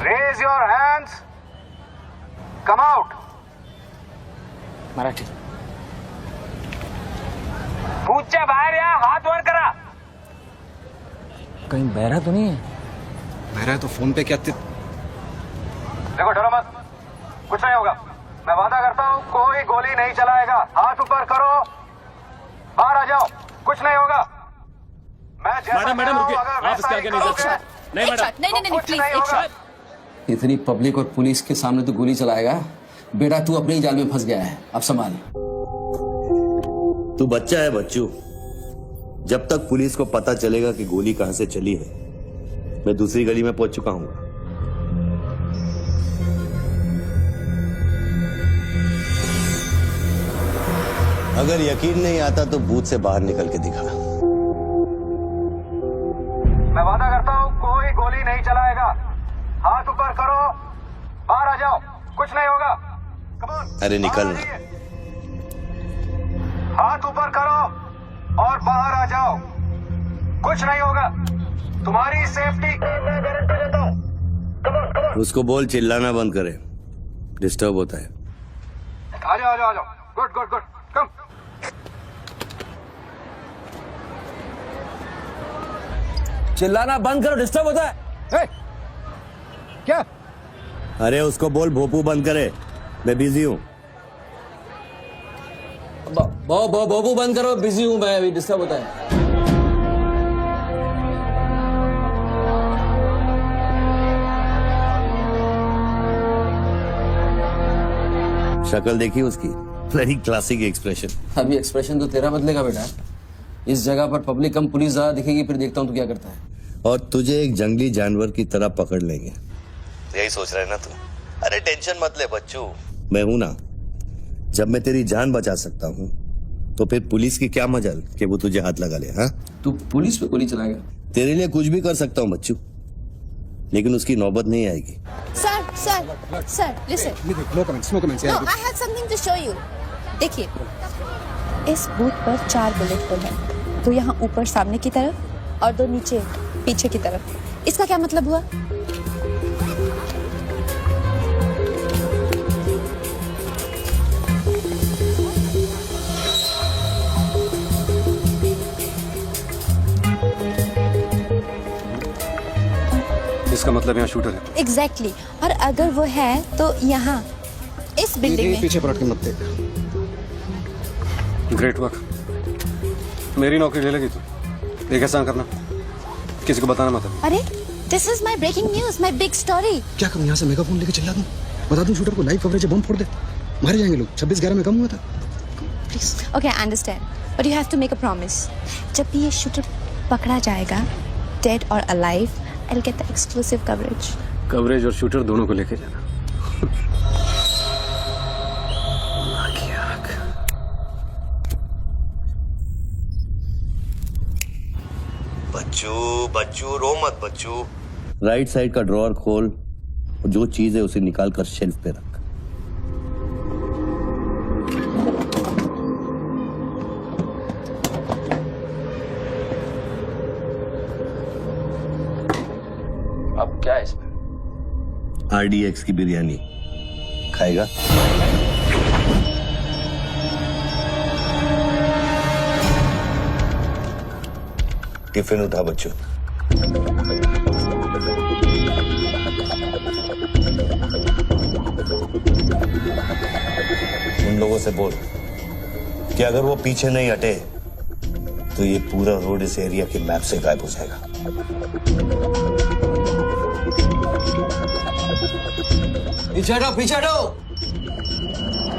Raise your hands, come out. Marathi. पूछे बाहर या हाथ वर करा। कहीं बहरा तो नहीं है? बहरा है तो फोन पे क्या देखो, डरो मत, कुछ नहीं होगा। मैं वादा करता हूँ कोई गोली नहीं चलाएगा। हाथ ऊपर करो, बाहर आ जाओ, कुछ नहीं होगा। मैडम रुकिए, आप इसके आगे नहीं जा सकते। नहीं मैडम, नहीं प्लीज एक शॉट। इतनी पब्लिक और पुलिस के सामने तो गोली चलाएगा? बेटा तू अपने ही जाल में फंस गया है, अब संभाल। तू बच्चा है बच्चू। जब तक पुलिस को पता चलेगा कि गोली कहां से चली है, मैं दूसरी गली में पहुंच चुका हूं। अगर यकीन नहीं आता तो बूथ से बाहर निकल के दिखा। मैं वादा करता हूँ कोई गोली नहीं चलाएगा। हाथ ऊपर करो, बाहर आ जाओ, कुछ नहीं होगा। अरे निकल ना। हाथ ऊपर करो और बाहर आ जाओ, कुछ नहीं होगा। तुम्हारी सेफ्टी मैं गारंटी देता हूँ। उसको बोल चिल्लाना बंद करे, डिस्टर्ब होता है। आ जाओ, आ जाओ, आ जाओ। गुड गुड गुड, कम। चिल्लाना बंद करो, डिस्टर्ब होता है। क्या? अरे उसको बोल भोपू बंद करे, मैं बिजी हूँ। बोबू बंद करो, बिजी हूँ मैं, अभी डिस्टर्ब होता है। शक्ल देखी उसकी, वेरी क्लासिक एक्सप्रेशन। अभी एक्सप्रेशन तो तेरा बदलेगा बेटा। इस जगह पर पब्लिक कम पुलिस ज्यादा दिखेगी, फिर देखता हूँ तू क्या करता है। और तुझे एक जंगली जानवर की तरह पकड़ लेंगे, यही सोच रहा है ना तू? अरे टेंशन मत ले बच्चू, मैं हूं ना। जब मैं तेरी जान बचा सकता हूं तो फिर पुलिस की क्या मजाल कि वो तुझे हाथ लगा ले। हाँ, तू पुलिस पे गोली चलाएगा? तेरे लिए कुछ भी कर सकता हूं बच्चू, लेकिन उसकी नौबत नहीं आएगी। Sir, listen. No comments, no comments. No, I have something to show you. देखिए, इस बूथ पर 4 बुलेट होल है, 2 यहाँ ऊपर सामने की तरफ और 2 नीचे पीछे की तरफ। इसका क्या मतलब हुआ? इसका मतलब यहाँ शूटर है। एग्जैक्टली और अगर वो है तो यहाँ इस बिल्डिंग में। पीछे पलट के मत देख। Great work. मेरी नौकरी ले लेगी तू। एक एहसान करना, किसी को बताना मत। अरे this is my breaking news, my big story. क्या करूँ, यहाँ से मेगाफोन लेके चिल्ला दूँ, बता दूँ शूटर को लाइव कवरेज है, बम फोड़ दे, मारे जाएंगे लोग। 26/11 में कम हुआ था। Okay I understand, but you have to make a promise. जब भी ये शूटर पकड़ा जाएगा, डेड और alive, I will get the exclusive coverage. Coverage और शूटर दोनों को लेके जाना। बच्चू रो मत बच्चू। राइट साइड का ड्रॉअर खोल और जो चीज है उसे निकाल कर शेल्फ पे रख। अब क्या है इसमें? RDX की बिरयानी खाएगा? टिफिन उठा बच्चों। उन लोगों से बोल कि अगर वो पीछे नहीं हटे तो ये पूरा रोड इस एरिया के मैप से गायब हो जाएगा। पीछे हटो, पीछे हटो।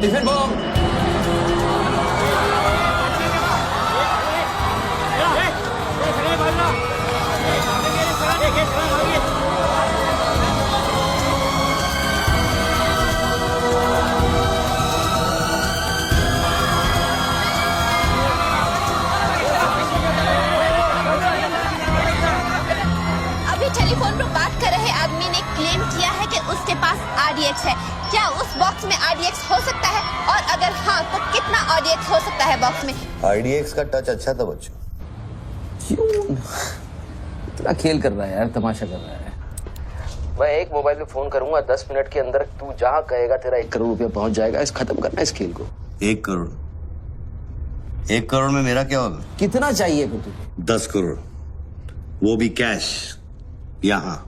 Tiffin bomb. टेलीफोन पर बात कर रहे आदमी ने क्लेम किया है कि उसके पास RDX है। क्या उस बॉक्स में RDX हो सकता है, और अगर हाँ तो कितना RDX हो सकता है बॉक्स में? RDX का टच अच्छा था बच्चों। क्यों इतना खेल कर रहा है यार, तमाशा कर रहा है। मैं एक मोबाइल पे फोन करूंगा, 10 मिनट के अंदर तू जहां कहेगा तेरा 1 करोड़ रुपया पहुंच जाएगा। इस खत्म करना है इस खेल को। 1 करोड़? 1 करोड़ में मेरा क्या होगा? कितना चाहिए फिर तुझे? 10 करोड़, वो भी कैश, यहाँ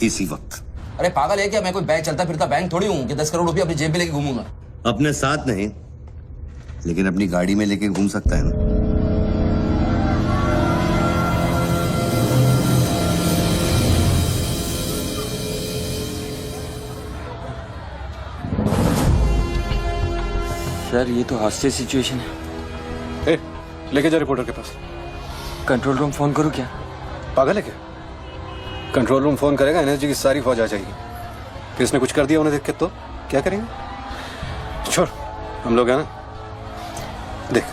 इसी वक्त। अरे पागल है क्या? मैं कोई बैंक चलता फिरता बैंक थोड़ी हूँ कि 10 करोड़ रुपया अपनी जेब में लेके घूमूंगा। अपने साथ नहीं, लेकिन अपनी गाड़ी में लेके घूम सकता है ना। सर ये तो हॉस्टेज सिचुएशन है। लेके जा रिपोर्टर के पास। कंट्रोल रूम फोन करूँ क्या? पागल है क्या? कंट्रोल रूम फोन करेगा, एनर्जी की सारी फौज आ जाएगी। फिर इसने कुछ कर दिया उन्हें देख के तो क्या करेंगे? छोड़, हम लोग हैं ना। देख,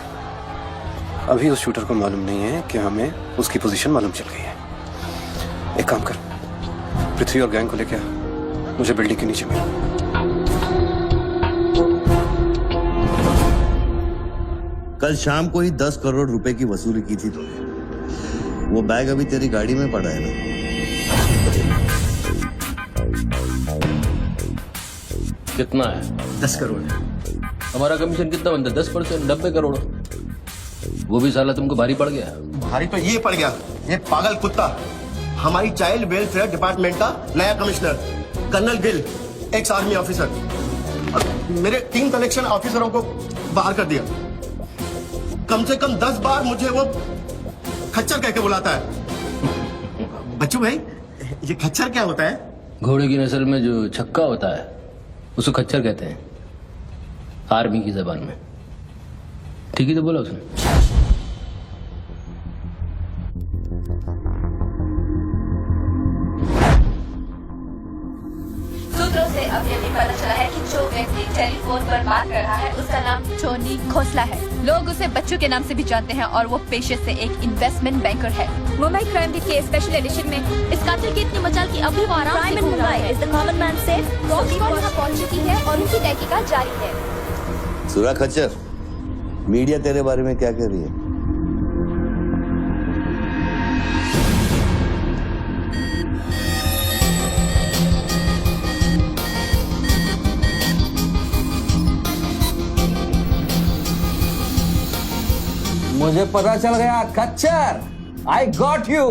अभी उस शूटर को मालूम नहीं है कि हमें उसकी पोजीशन मालूम चल गई है। एक काम कर, पृथ्वी और गैंग को लेके आ, मुझे बिल्डिंग के नीचे मिल। कल शाम को ही 10 करोड़ रुपए की वसूली की थी तूने। वो बैग अभी तेरी गाड़ी में पड़ा है ना? कितना है? 10 करोड़ है। हमारा कमीशन कितना बनता है? 10%, 90 करोड़। वो भी साला तुमको भारी पड़ गया। भारी तो ये पड़ गया, ये पागल कुत्ता हमारी चाइल्ड वेलफेयर डिपार्टमेंट का नया commissioner colonel Gill, ex army officer, मेरे 3 कलेक्शन ऑफिसरों को बाहर कर दिया। कम से कम 10 बार मुझे वो खच्चर कह के बुलाता है। बच्चू भाई, ये खच्चर क्या होता है? घोड़े की नस्ल में जो छक्का होता है उसको खच्चर कहते हैं, आर्मी की जबान में। ठीक ही तो बोला उसने। सूत्रों से अब ये भी पता चला है कि जो व्यक्ति टेलीफोन पर बात कर रहा है उसका नाम टोनी खोसला है। लोग उसे बच्चू के नाम से भी जानते हैं और वो पेशे से एक इन्वेस्टमेंट बैंकर है। मुंबई क्राइम बीट के स्पेशल एडिशन में इस कातिल की इतनी मचाल की अभी वो आराम से घूम रहा है। Is the common man safe? Rocky वहां पहुंच चुकी है और उनकी तहकीकात जारी है। सुरा खच्चर, मीडिया तेरे बारे में क्या कह रही है? मुझे पता चल गया खच्चर। I got you.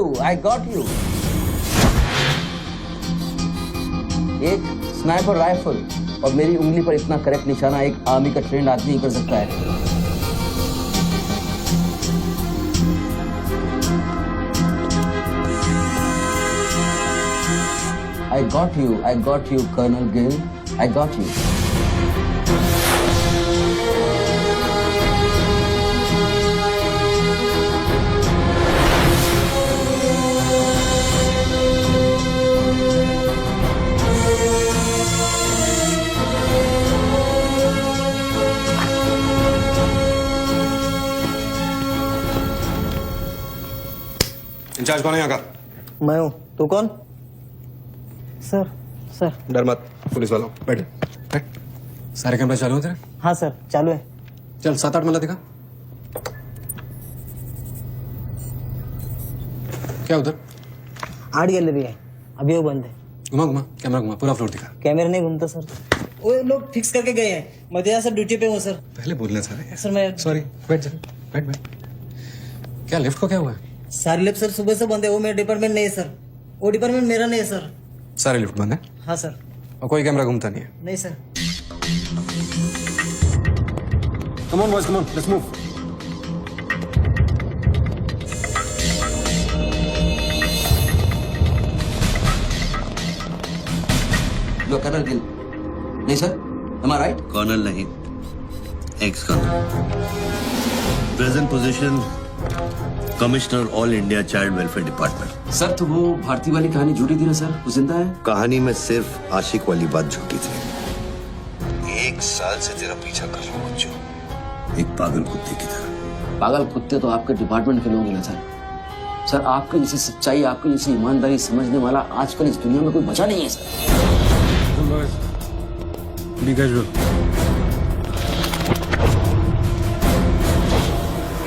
एक स्नाइपर राइफल और मेरी उंगली पर इतना करेक्ट निशाना एक आर्मी का ट्रेंड आदमी ही कर सकता है। I got you, Colonel Gill. I got you. In charge कौन है यहाँ का? मैं हूँ। तू कौन? Sir sir. डर मत, पुलिस वालों बैठ बैठ। सारे कैमरे चालू हैं तेरे? हाँ सर चालू है। चल 7-8 मल्ला दिखा। क्या उधर? आर्ट गैलरी है, अभी वो बंद है। घुमा कैमरा घुमा, पूरा फ्लोर दिखा। कैमरा नहीं घूमता सर, वो लोग फिक्स करके गए हैं। मैं तो यहाँ सर ड्यूटी पे हूँ सर। पहले बोलने सारे। सर मैं सॉरी, बैठ जा, बैठ। क्या लिफ्ट को क्या हुआ है? सारे लिफ्ट सर सुबह से बंद है। वो मेरा डिपार्टमेंट नहीं है सर, वो डिपार्टमेंट मेरा नहीं है सर। सारे लिफ्ट बंद है? हाँ सर। और कोई कैमरा घूमता नहीं है? नहीं सर। Come on boys, come on, let's move. लो कर्नल गिल। नहीं सर, am I right? कर्नल नहीं, ex colonel. Present position commissioner all India child welfare department. Sir तो वो भारती वाली कहानी झूठी थी ना सर, वो जिंदा है? कहानी में सिर्फ आशिक वाली बात झूठी थी। 1 साल से तेरा पीछा कर रहा हूँ बच्चों, एक पागल कुत्ते की तरह। पागल कुत्ते तो आपके डिपार्टमेंट के लोग हैं ना सर। सर आपके जैसी सच्चाई, आपके जैसी ईमानदारी समझने वाला आजकल इस दुनिया में कोई बचा नहीं है सर।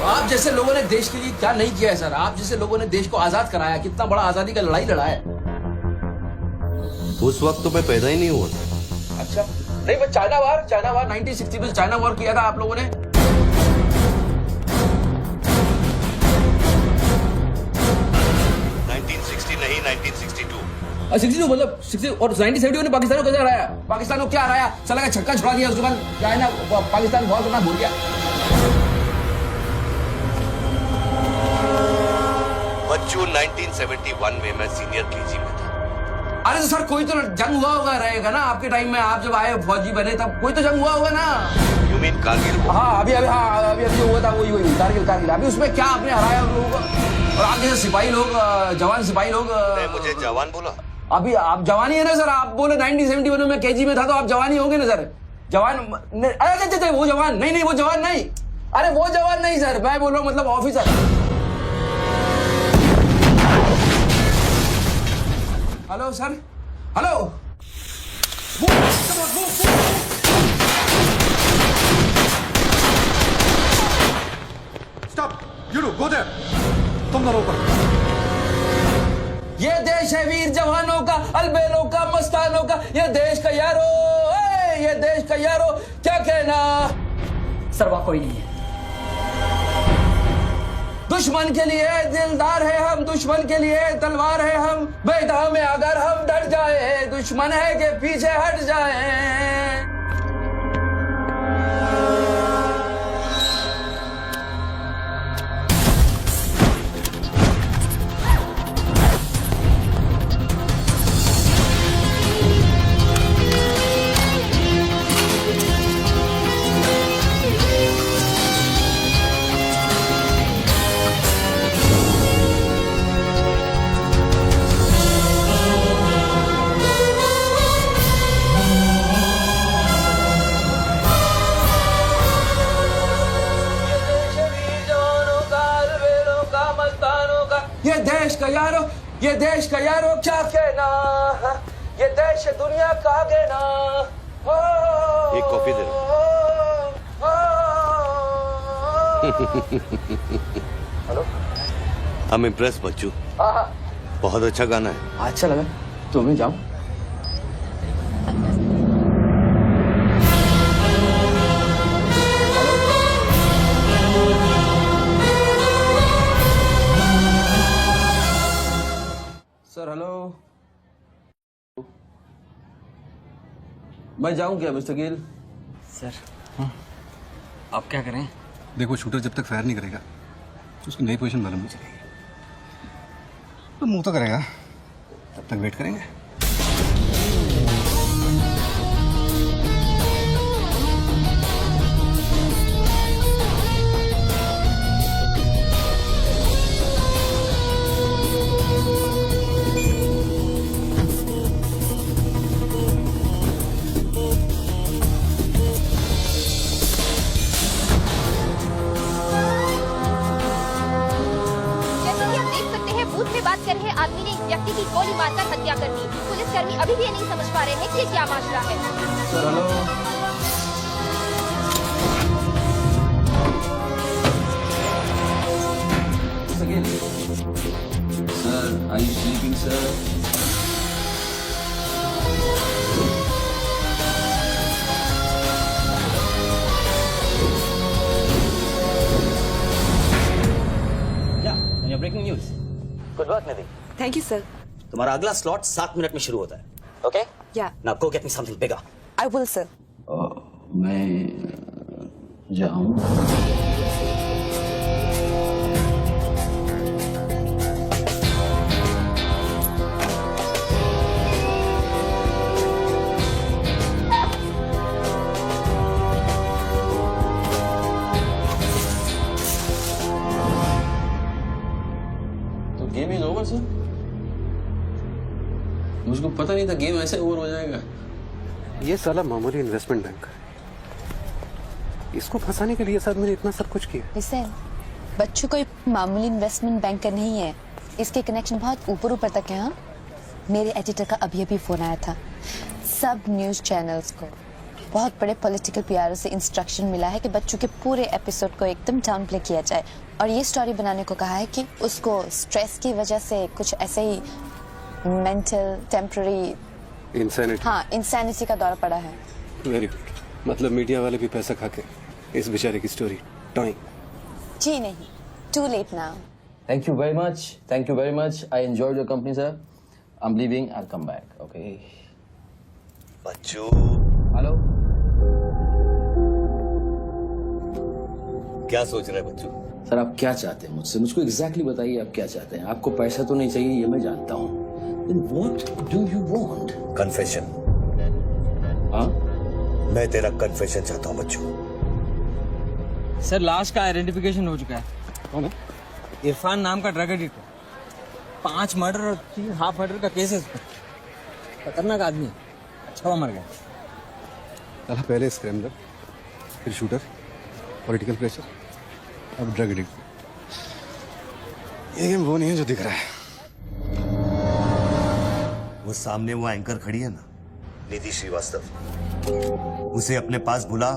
आप जैसे लोगों ने देश के लिए क्या नहीं किया है सर। आप जैसे लोगों ने देश को आजाद कराया, कितना बड़ा आजादी का लड़ाई लड़ा है। उस वक्त तो मैं पैदा ही नहीं हुआ था। अच्छा नहीं, वो चाइना वार 1960 में चाइना वॉर किया था आप लोगों ने। 1960 नहीं, 1962। 62 मतलब 60 और 1970 ने पाकिस्तान को कैसे हराया? पाकिस्तान को क्या हराया? साला का छक्का छुड़ा दिया, उसके बाद चाइना पाकिस्तान वॉर करना भूल गया। बच्चों 1971 में मैं सीनियर केजी में था। अरे तो सर कोई तो जंग हुआ होगा रहेगा ना आपके टाइम में, आप जब आए फौजी बने तब कोई तो जंग हुआ होगा ना। You mean Kargil? हाँ अभी जो हुआ था वही कारगिल। अभी उसमें क्या आपने हराया उन लोगों को? और आप जैसे सिपाही लोग, जवान सिपाही लोग। मुझे जवान बोला? अभी आप जवानी है ना सर। आप बोले 1971 में केजी में था, तो आप जवानी होंगे ना सर। जवान अरे वो जवान नहीं, वो जवान नहीं। अरे वो जवान नहीं सर, मैं बोल रहा हूँ मतलब officer. Hello sir, hello. Stop, you do go there. तुम दोनों ऊपर। ये देश है वीर जवानों का, अलबेलों का, मस्तानों का। ये देश का यारो, ये देश का यारो, क्या कहना? सर वहाँ कोई नहीं है। दुश्मन के लिए दिलदार है हम, दुश्मन के लिए तलवार है हम। मैदान में अगर हम डर जाए, दुश्मन है के पीछे हट जाए। ये देश का यारो क्या कहना, ये देश दुनिया का कहना। एक कॉफी दे। I'm impressed, बच्चू। बहुत अच्छा गाना है। अच्छा लगा तो मैं जाऊं। सर हेलो, मैं जाऊं क्या मिस्टर गिल? सर आप क्या करें? देखो शूटर जब तक फायर नहीं करेगा तो उसकी नई पोजीशन मालूम नहीं चलेगी। तो मूव तो करेगा, तब तक वेट करेंगे। जैसे कि आप देख सकते हैं, बूथ में बात कर रहे आदमी ने एक व्यक्ति की गोली मारकर हत्या कर दी। पुलिसकर्मी अभी भी ये नहीं समझ पा रहे हैं कि ये क्या मामला है। Sir hello, mister Gill. Sir are you sleeping sir? Breaking news. Good work Nidhi. Thank you sir. तुम्हारा अगला स्लॉट 7 मिनट में शुरू होता है। ओके? या now go get me something bigger. I will sir. मैं जाऊं? तो गेम इज ओवर सर? मुझको पता नहीं था गेम ऐसे ओवर हो जाएगा। ये साला मामूली इन्वेस्टमेंट बैंक, इसको फंसाने के लिए साथ मैंने इतना सब कुछ किया। लिसन, बच्चों कोई मामूली इन्वेस्टमेंट बैंक का नहीं है। इसके कनेक्शन बहुत ऊपर ऊपर तक है। हाँ, मेरे एडिटर का अभी अभी फोन आया था। सब न्यूज चैनल्स को बहुत बड़े पॉलिटिकल पीआरओ से इंस्ट्रक्शन मिला है कि बच्चों के पूरे एपिसोड को एकदम डाउन प्ले किया जाए और ये स्टोरी बनाने को कहा है कि उसको स्ट्रेस की वजह से कुछ ऐसे ही मेंटल टेम्पररी इंसैनिटी का दौर पड़ा है। Very good. मतलब मीडिया वाले भी पैसा खा के इस बेचारे की स्टोरी टॉइंग। जी नहीं, too late now. Thank you very much. Thank you very much. I enjoyed your company, sir. I'm leaving. I'll come back. Okay. Bachchu. Hello. क्या सोच रहे हैं बच्चू? सर आप क्या चाहते हैं मुझसे? मुझको एग्जैक्टली बताइए आप क्या चाहते हैं। आपको पैसा तो नहीं चाहिए, ये मैं जानता हूँ। Then what do you want? Confession. हाँ? मैं तेरा कन्फेशन चाहता हूँ बच्चू। सर लाश का आइडेंटिफिकेशन हो चुका है। कौन है? इरफान नाम का ड्रग एडिक्ट है। 5 मर्डर और 3 हाफ मर्डर का केस है। खतरनाक आदमी है। अच्छा हुआ मर गया। साला पहले स्क्रैमलर, फिर शूटर, पॉलिटिकल प्रेशर, अब ड्रग एडिक्ट। ये गेम वो नहीं है जो दिख रहा है। वो सामने वो एंकर खड़ी है ना, निधि श्रीवास्तव, उसे अपने पास बुला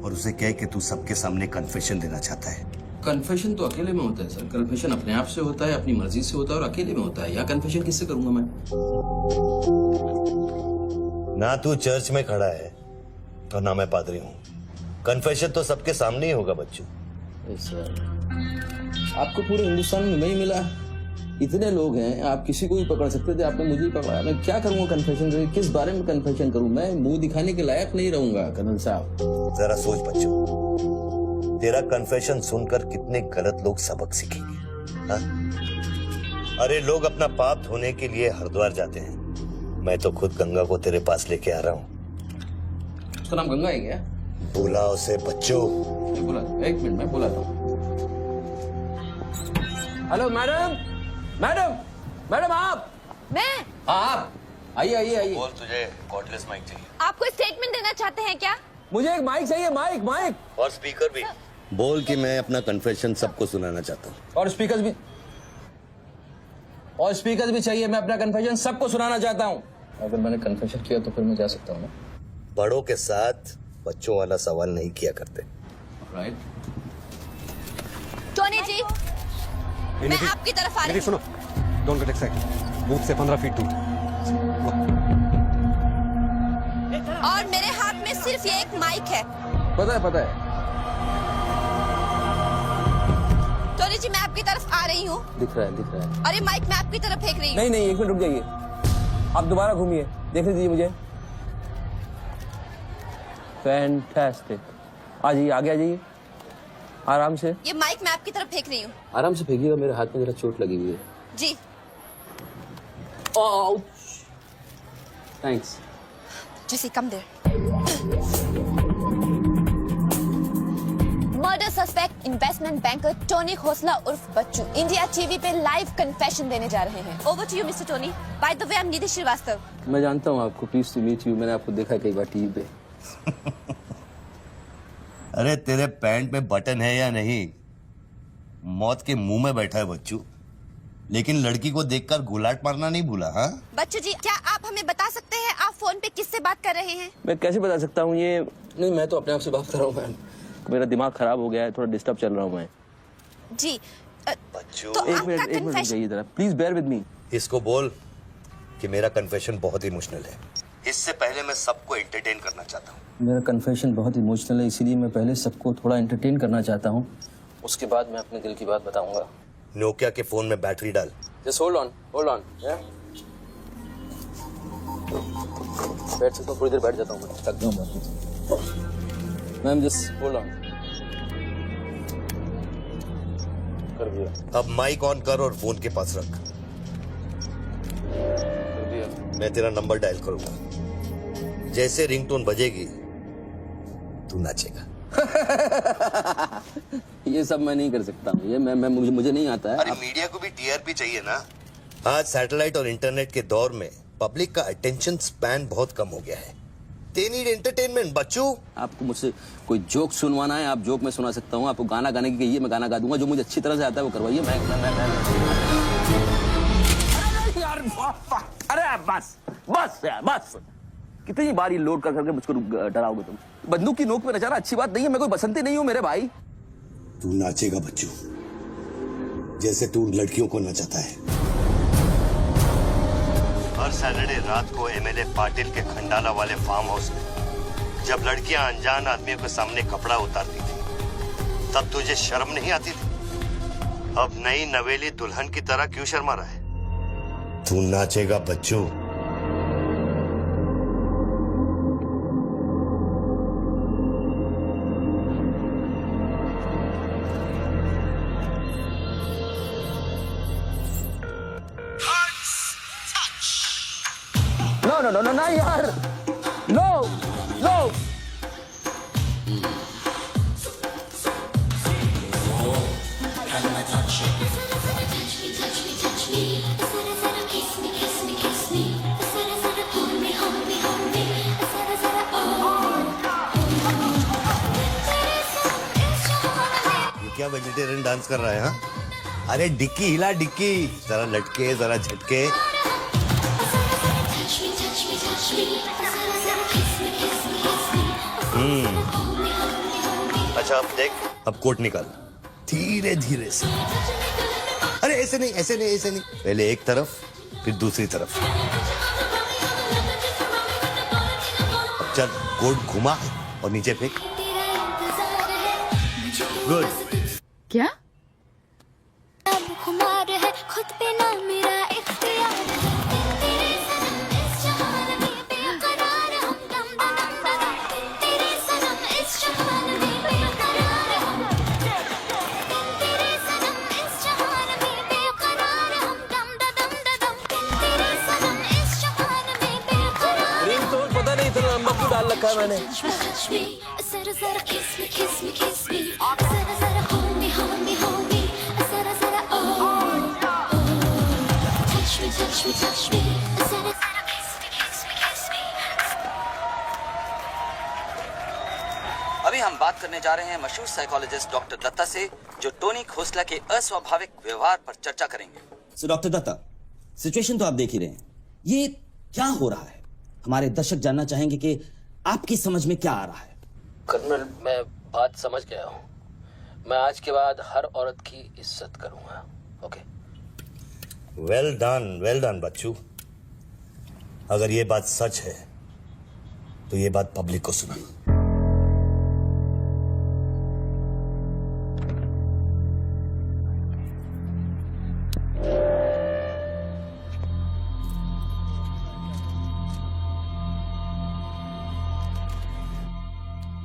और उसे कह कि तू सबके सामने कन्फेशन देना चाहता है। कन्फेशन तो अकेले में होता है सर। कन्फेशन अपने आप से होता है, अपनी मर्जी से होता है और अकेले में होता है। या कन्फेशन किससे करूंगा मैं? ना तू चर्च में खड़ा है और ना मैं पादरी हूँ। कन्फेशन तो सबके सामने ही होगा बच्चू। सर आपको पूरे हिंदुस्तान में नहीं मिला, इतने लोग हैं, आप किसी को भी पकड़ सकते थे, आपने मुझे ही पकड़ा। मैं क्या करूंगा कन्फेशन? किस बारे में कन्फेशन करूं? मैं मुंह दिखाने के लायक नहीं रहूंगा कर्नल साहब। जरा सोच बच्चू, तेरा कन्फेशन सुनकर कितने गलत लोग सबक सीखेंगे। हाँ? अरे लोग अपना पाप धोने के लिए हरिद्वार जाते हैं, मैं तो खुद गंगा को तेरे पास लेके आ रहा हूँ। उसका नाम गंगा है क्या? बुला उसे बच्चू। बुला, एक मिनट मैं बुलाता हूँ। हेलो मैडम, मैडम, मैडम आप? मैं? आप आइए आइए आइए। बोल, तुझे कॉर्डलेस माइक चाहिए? आपको स्टेटमेंट देना चाहते हैं क्या? मुझे एक माइक चाहिए, माइक माइक और स्पीकर भी। बोल कि मैं अपना कन्फेशन सबको सुनाना चाहता हूँ। और स्पीकर भी चाहिए। मैं अपना कन्फेशन सबको सुनाना चाहता हूँ। अगर मैंने कन्फेशन किया तो फिर मैं जा सकता हूँ ना? बड़ों के साथ बच्चों वाला सवाल नहीं किया करते। राइट। टोनी जी, मैं आपकी तरफ आ रही हूँ। सुनो, डोंट गेट एक्साइटेड। बूथ से 15 फीट दूर। और मेरे हाथ में सिर्फ ये एक माइक है। पता है। टोनी जी, मैं आपकी तरफ आ रही हूँ। दिख रहा है। और ये माइक मैं आपकी तरफ फेंक रही हूँ। नहीं, 1 मिनट रुक जाइए। आप दोबारा घूमिए, देखने दीजिए मुझे। फैंटास्टिक। आ जाइए, आगे आ जाइए, आराम से। ये माइक मैं आपकी तरफ फेंक रही हूँ। आराम से फेंकिएगा, मेरे हाथ में जरा चोट लगी हुई है। जी। Thanks. Jesse, come there. Murder suspect investment banker Tony Khosla उर्फ बच्चू इंडिया टीवी पे लाइव कन्फेशन देने जा रहे हैं। Over to you mister Tony. By the way, I am Nidhi Srivastava. मैं जानता हूँ आपको, प्लीज टू मीट यू। मैंने आपको देखा कई बार टीवी पे। अरे तेरे पैंट में बटन है या नहीं? मौत के मुंह में बैठा है बच्चू, लेकिन लड़की को देखकर गुलाट मारना नहीं भूला। हाँ बच्चू जी, क्या आप हमें बता सकते हैं आप फोन पे किससे बात कर रहे हैं? मैं कैसे बता सकता हूँ ये? नहीं, मैं तो अपने आप से बात कर रहा हूँ मैम। मेरा दिमाग खराब हो गया है, थोड़ा डिस्टर्ब चल रहा हूँ मैं। जी। बच्चू, तो एक मिनट जाइए जरा, प्लीज बेयर विद मी। इसको बोल कि मेरा कन्फेशन बहुत इमोशनल है। इससे पहले मैं सबको एंटरटेन करना चाहता हूँ। मेरा कन्फेशन बहुत इमोशनल है, इसीलिए मैं पहले सबको थोड़ा एंटरटेन करना चाहता हूँ, उसके बाद मैं अपने दिल की बात बताऊंगा। नोकिया के फोन में बैटरी डाल। Just hold on. बैठ सकता हूँ, थोड़ी देर बैठ जाता हूँ, थक गया हूँ मैम। Just hold on. कर दिया। अब माइक ऑन कर और फोन के पास रख। कर दिया। मैं तेरा नंबर डायल करूंगा, जैसे रिंगटोन बजेगी तू नाचेगा। ये सब मैं नहीं कर सकता हूँ, ये मुझे नहीं आता है। अरे मीडिया को भी टीआरपी चाहिए ना। आज सैटेलाइट और इंटरनेट के दौर में पब्लिक का अटेंशन स्पैन बहुत कम हो गया है। They need entertainment, बच्चू। आपको मुझसे कोई जोक सुनवाना है, आप जोक में सुना सकता हूँ। आपको गाना गाने की कहिए, मैं गाना गा दूंगा। जो मुझे अच्छी तरह से आता है वो करवाइए। अरे बस कितनी बार ये लोड कर करके मुझको डराओगे तुम? बंदूक की नोक पे नचाना अच्छी बात नहीं है। मैं कोई बसंती नहीं हूँ मेरे भाई। तू नाचेगा बच्चू, जैसे तू लड़कियों को नचाता है। हर सैटरडे रात को एमएलए पाटिल के खंडाला वाले फार्म हाउस में जब लड़कियां अनजान आदमियों के सामने कपड़ा उतारती थी, तब तुझे शर्म नहीं आती थी? अब नई नवेली दुल्हन की तरह क्यों शर्मा रहा है? तू नाचेगा बच्चू। No, यार, no. ये क्या वेजिटेरियन डांस कर रहा है? हाँ, अरे डिक्की हिला, डिक्की जरा लटके, जरा झटके। अच्छा अब देख, अब कोट निकाल धीरे धीरे से। अरे ऐसे नहीं। पहले एक तरफ फिर दूसरी तरफ। अब चल, कोट घुमा और नीचे फेंक। गुड। क्या? खुद पे ना मेरा इख्तियार डाल रखा है मैंने। अभी हम बात करने जा रहे हैं मशहूर साइकोलॉजिस्ट डॉक्टर दत्ता से, जो टोनी खोसला के अस्वाभाविक व्यवहार पर चर्चा करेंगे। सो डॉक्टर दत्ता, सिचुएशन तो आप देख ही रहे हैं, ये क्या हो रहा है? हमारे दर्शक जानना चाहेंगे कि आपकी समझ में क्या आ रहा है। कर्नल, मैं बात समझ गया हूँ। मैं आज के बाद हर औरत की इज्जत करूंगा। ओके? वेल डन बच्चू। अगर ये बात सच है तो ये बात पब्लिक को सुना।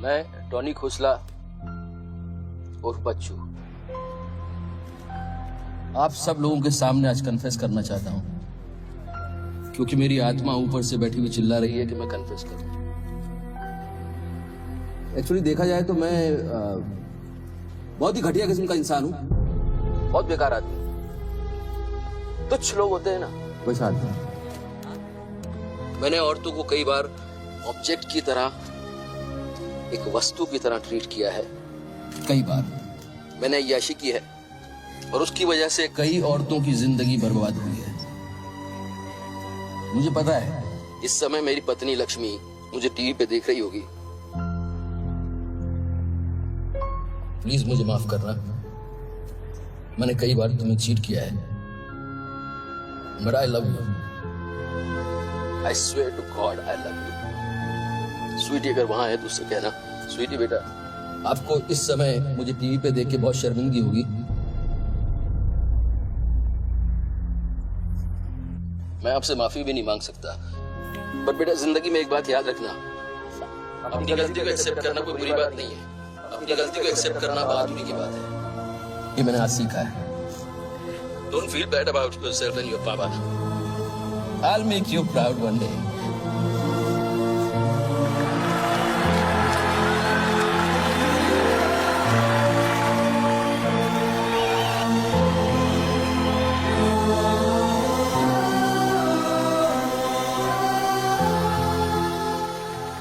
मैं टॉनी खोसला उर्फ बच्चू आप सब लोगों के सामने आज कन्फेस करना चाहता हूं, क्योंकि मेरी आत्मा ऊपर से बैठी हुई चिल्ला रही है कि मैं कन्फेस करूं। एक्चुअली देखा जाए तो मैं बहुत ही घटिया किस्म का इंसान हूं, बहुत बेकार आदमी। तुच्छ लोग होते हैं ना, वैसा आदमी। मैंने औरतों को कई बार ऑब्जेक्ट की तरह, एक वस्तु की तरह ट्रीट किया है। कई बार मैंने अय्याशी की है और उसकी वजह से कई औरतों की जिंदगी बर्बाद हुई है। मुझे पता है इस समय मेरी पत्नी लक्ष्मी मुझे टीवी पे देख रही होगी। प्लीज मुझे माफ करना, मैंने कई बार तुम्हें चीट किया है, but I love you. I swear to God I love you. Sweetie अगर वहां है तो उससे कहना, स्वीटी बेटा आपको इस समय मुझे टीवी पे देख के बहुत शर्मिंदगी होगी। मैं आपसे माफी भी नहीं मांग सकता, बट बेटा जिंदगी में एक बात याद रखना, अपनी गलती को एक्सेप्ट करना कोई बुरी बात नहीं है, अपनी गलती को एक्सेप्ट करना बहादुरी की बात है। ये मैंने आज सीखा है। Don't feel bad about yourself and your पापा। I'll make you proud one day.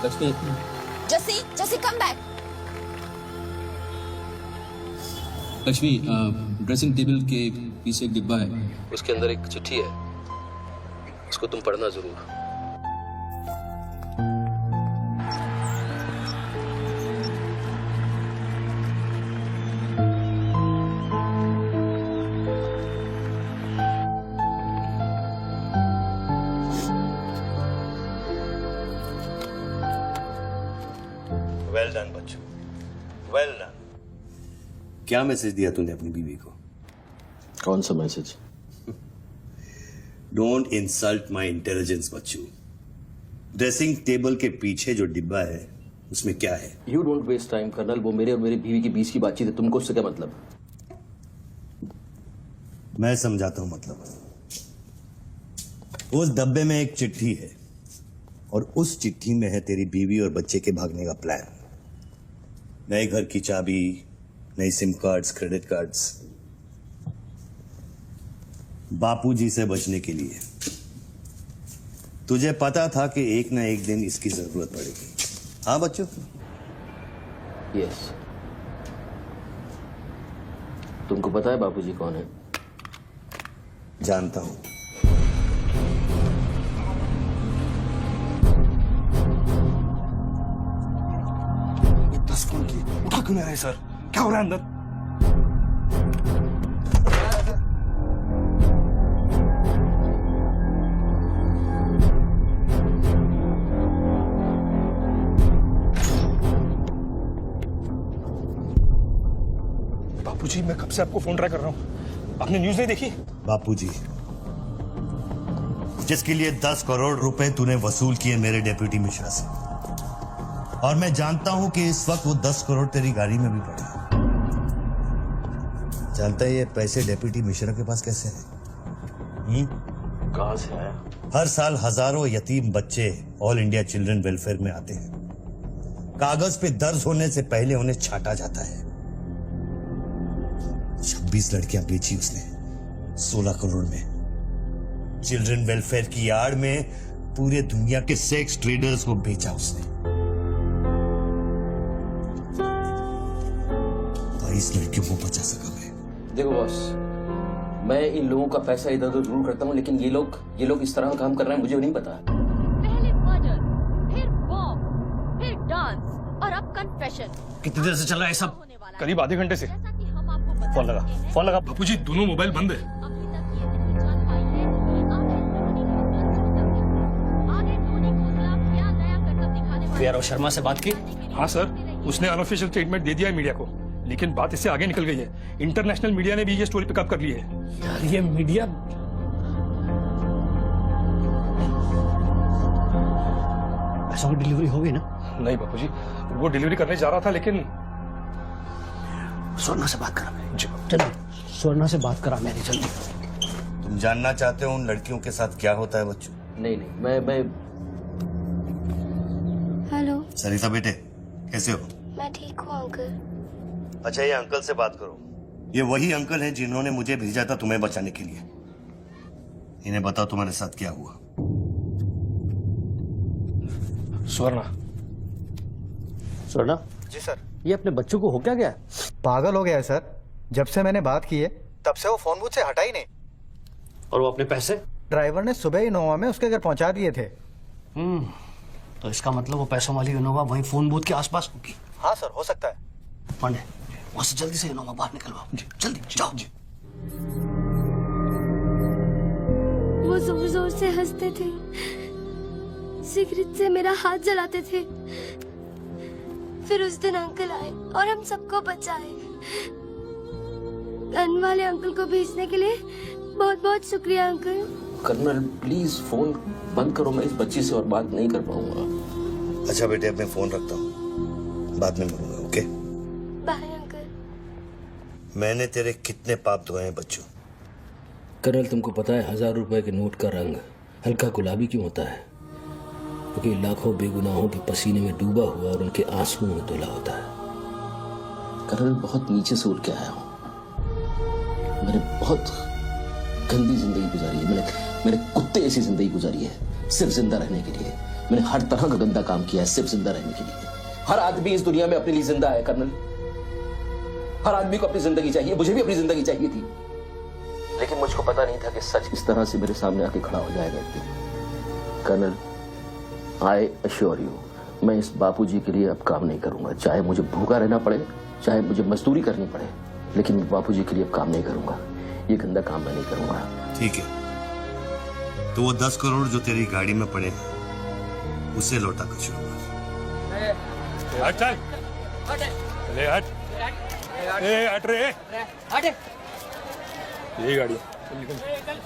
Lakshmi, जसी come back. Lakshmi, dressing table के पीछे एक डिब्बा है, उसके अंदर एक चिट्ठी है, इसको तुम पढ़ना जरूर। वेल डन बच्चू, वेल डन। क्या मैसेज दिया तूने अपनी बीवी को? कौन सा message? Don't insult my intelligence बच्चू। ड्रेसिंग टेबल के पीछे जो डिब्बा है उसमें क्या है? You don't waste time colonel, वो मेरे और मेरी बीवी के बीच की बातचीत है, तुमको उससे क्या मतलब? मैं समझाता हूं मतलब। उस डब्बे में एक चिट्ठी है और उस चिट्ठी में है तेरी बीवी और बच्चे के भागने का प्लान। नए घर की चाबी, नई सिम कार्ड्स, क्रेडिट कार्ड्स, बापूजी से बचने के लिए। तुझे पता था कि एक ना एक दिन इसकी जरूरत पड़ेगी। हाँ बच्चों? यस। तुमको पता है बापूजी कौन है? जानता हूं। ये 10 फोन की उठा क्यों नहीं रहे सर? क्या हो रहा है अंदर? बापूजी, मैं कब से आपको फोन ट्राई कर रहा हूं, आपने न्यूज नहीं देखी? बापूजी, जिसके लिए 10 करोड़ रुपए तूने वसूल किए मेरे डेप्यूटी मिश्रा से, और मैं जानता हूं कि इस वक्त वो 10 करोड़ तेरी गाड़ी में भी पड़े। जानता है ये पैसे डेप्यूटी मिश्रा के पास कैसे हैं? कहां से आया? हर साल हजारों यतीम बच्चे ऑल इंडिया चिल्ड्रन वेलफेयर में आते हैं। कागज पे दर्ज होने से पहले उन्हें छांटा जाता है। 26 लड़कियां बेची उसने 16 करोड़ में। चिल्ड्रन वेलफेयर की आड़ में पूरे दुनिया के सेक्स ट्रेडर्स को बेचा उसने। 22 लड़कियों को बचा सका मैं। देखो बॉस, मैं इन लोगों का पैसा इधर उधर जरूर करता हूँ, लेकिन ये लोग इस तरह का काम कर रहे हैं, मुझे नहीं पता। पहले मर्डर, फिर बॉम्ब, फिर डांस और अब कन्फेशन। कितनी देर से चल रहा है सब? करीब आधे घंटे से। फोन लगा। बापूजी दोनों मोबाइल बंद है। यार शर्मा से बात की? हाँ सर, उसने अनऑफिशियल स्टेटमेंट दे दिया है मीडिया को, लेकिन बात इससे आगे निकल गई है। इंटरनेशनल मीडिया ने भी ये स्टोरी पिकअप कर ली है। यार ये मीडिया पैसों की डिलीवरी हो गई ना? नहीं बापूजी, वो डिलीवरी करने जा रहा था, लेकिन स्वर्णा से बात करा मेरी। जल्दी स्वर्णा से बात करा मेरी, जल्दी। तुम जानना चाहते हो उन लड़कियों के साथ क्या होता है बच्चों? नहीं मैं हेलो सरिता बेटे, कैसे हो? मैं ठीक हूँ अंकल। अच्छा, ये अंकल से बात करो। ये वही अंकल हैं जिन्होंने मुझे भेजा था तुम्हें बचाने के लिए। इन्हें बताओ तुम्हारे साथ क्या हुआ। स्वर्णा जी सर। ये अपने बच्चों को हो क्या गया? पागल हो गया है सर। जब से मैंने बात की है तब से वो फोन मुझसे हटा ही नहीं। और वो अपने पैसे? ड्राइवर ने सुबह इनोवा में उसके घर पहुंचा दिए थे। तो इसका मतलब वो पैसों वाली इनोवा वहीं फोन बूथ के आसपास होगी। हाँ सर, हो सकता है। पांडे, वहां से जल्दी से इनोवा बाहर निकलवाओ। जल्दी जाओ। वो जोर जोर से हंसते थे, सिगरेट से मेरा हाथ जलाते थे। फिर उस दिन अंकल आए और हम सबको बचाए। गन वाले अंकल को भेजने के लिए बहुत बहुत शुक्रिया अंकल। कर्नल प्लीज फोन बंद करो, मैं इस बच्ची से और बात नहीं कर पाऊंगा। अच्छा बेटे, अब मैं फोन रखता हूँ, बाद में मिलूंगा। Okay bye uncle. मैंने तेरे कितने पाप धोए हैं बच्चों। कर्नल, तुमको पता है 1000 रुपए के नोट का रंग हल्का गुलाबी क्यों होता है? क्योंकि लाखों बेगुनाहों के पसीने में डूबा हुआ और उनके आंसुओं में धुला होता है। कर्नल, बहुत नीचे से उठ के आया हूं। मैंने बहुत गंदी जिंदगी गुजारी है। मैंने कुत्ते ऐसी जिंदगी गुजारी है सिर्फ जिंदा रहने के लिए। मैंने हर तरह का गंदा काम किया है सिर्फ जिंदा रहने के लिए। हर आदमी इस दुनिया में अपने लिए जिंदा है कर्नल। हर आदमी को अपनी जिंदगी चाहिए, मुझे भी अपनी जिंदगी चाहिए थी, लेकिन मुझको पता नहीं था कि सच इस तरह से मेरे सामने आके खड़ा हो जाएगा एक दिन। कर्नल, आई अश्योर यू, मैं इस बापूजी के लिए अब काम नहीं करूंगा। चाहे मुझे भूखा रहना पड़े, चाहे मुझे मजदूरी करनी पड़े, लेकिन बापूजी के लिए अब काम नहीं करूंगा। ये गंदा काम मैं नहीं करूंगा। ठीक है, तो वो 10 करोड़ जो तेरी गाड़ी में पड़े उसे लौटा कर शुरू कर। हट चल, ले हट, ए हट रे, हट। ये गाड़ी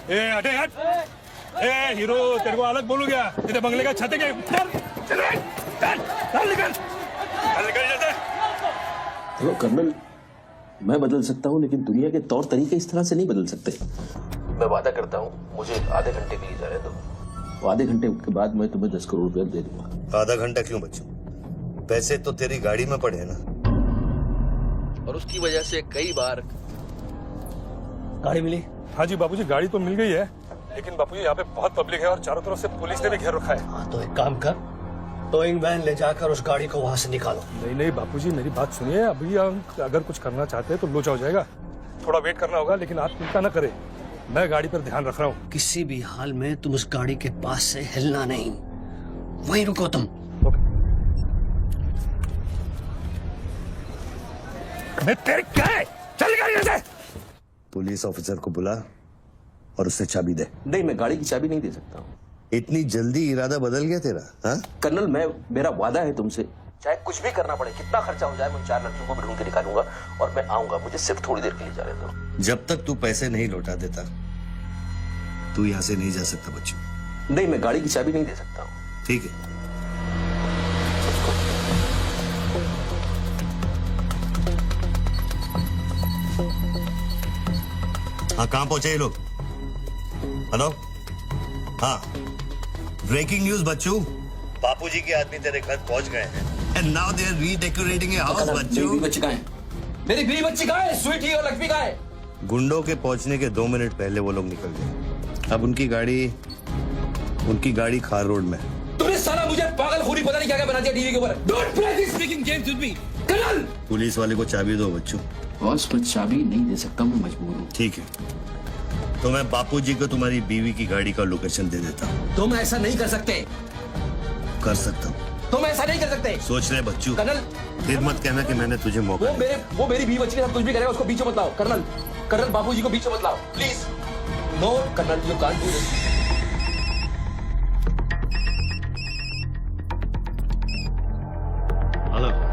ए हटे हट। ए हीरो, तेरे को अलग बोलू क्या? तेरे बंगले का छत है क्या? चल निकल जल्दी। देखो कर्नल, मैं बदल सकता हूँ, लेकिन दुनिया के तौर तरीके इस तरह से नहीं बदल सकते। मैं वादा करता हूँ, मुझे आधे घंटे के लिए जाने दो। आधे घंटे के बाद मैं तुम्हें 10 करोड़ रुपए दे दूंगा। आधा घंटा क्यों बच्चों? पैसे तो तेरी गाड़ी में पड़े हैं ना। और उसकी वजह से कई बार गाड़ी मिली? हाँ जी बापूजी, गाड़ी तो मिल गई है, लेकिन बापूजी यहाँ पे बहुत पब्लिक है और चारों तरफ से पुलिस ने भी घेर रखा है। हाँ तो एक काम कर, टोइंग वैन ले जाकर उस गाड़ी को वहां से निकालो। नहीं बापूजी, मेरी बात सुनिए। अभी हम अगर कुछ करना चाहते हैं तो लोचा हो जाएगा। थोड़ा वेट करना होगा, लेकिन आप चिंता न करें, मैं गाड़ी पर ध्यान रख रहा हूँ। किसी भी हाल में तुम उस गाड़ी के पास से हिलना नहीं, वहीं रुको तुम। तेरे क्या है? चल गाड़ी से। पुलिस ऑफिसर को बुला और उससे चाबी दे। नहीं, मैं गाड़ी की चाबी नहीं दे सकता हूँ। इतनी जल्दी इरादा बदल गया तेरा? हाँ कर्नल, मेरा वादा है तुमसे, चाहे कुछ भी करना पड़े, कितना खर्चा हो जाए, मैं 4 लड़कियों को भी ढूंढ के निकालूंगा और मैं आऊंगा। मुझे सिर्फ थोड़ी देर के लिए जाने दो। जब तक तू पैसे नहीं लौटा देता तू यहाँ से नहीं जा सकता बच्चों। नहीं, मैं गाड़ी की चाबी नहीं दे सकता हूँ। ठीक है, हाँ कहाँ पहुंचे ये लोग? हेलो, हाँ ब्रेकिंग न्यूज बच्चू, बापूजी के आदमी तेरे घर पहुंच गए हैं and now they are redecorating your house. Bachchu, मेरी बच्ची कहाँ है? मेरी बीवी बच्ची कहाँ है? स्वीटी और लक्ष्मी कहाँ है? गुंडों के पहुंचने के 2 मिनट पहले वो लोग निकल गए। अब उनकी गाड़ी खार रोड में। तूने साला मुझे पागल खूनी पता नहीं क्या बना दिया टीवी के ऊपर। Don't play this speaking games with me colonel. Police वाले को चाबी दो बच्चू। बॉस, मैं चाबी नहीं दे सकता, मैं मजबूर हूँ। ठीक है, तो मैं बापूजी को तुम्हारी बीवी की गाड़ी का लोकेशन दे देता हूँ। तुम ऐसा नहीं कर सकते। कर सकता हूँ। तुम ऐसा नहीं कर सकते। सोच रहे बच्चू, कर्नल, फिर मत कहना कि मैंने तुझे मौका दिया। वो मेरी बीवी बच्ची के साथ कुछ भी करेगा, उसको बीच में मत लाओ। कर्नल बाबूजी को बीच में मत लाओ please. No colonel, you can't do this.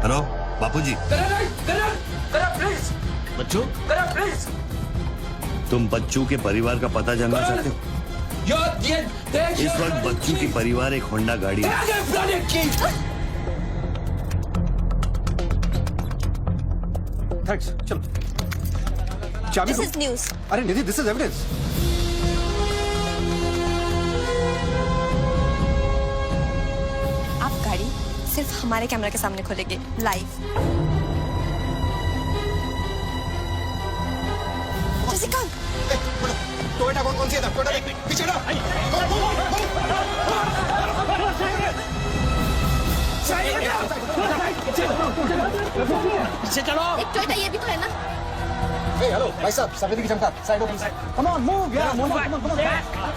Hello Bapuji. Colonel please. बच्चू, कर्नल प्लीज। तुम बच्चू के परिवार का पता जानना चाहते हो? इस वक्त बच्चू की परिवार एक होंडा गाड़ी है। थैंक्स, चलो। चाबी दिस इज न्यूज़। अरे निधि, दिस इज एविडेंस। आप गाड़ी सिर्फ हमारे कैमरा के सामने खोलेंगे लाइव। जसिका, टोयोटा कौन सी है? टोयोटा देख, पीछे ना। पीछे चलो। एक टोयोटा ये भी तो है ना? हेलो भाई साहब, सफेदी की चमका, side please. Come on move यार, मूव कम ऑन।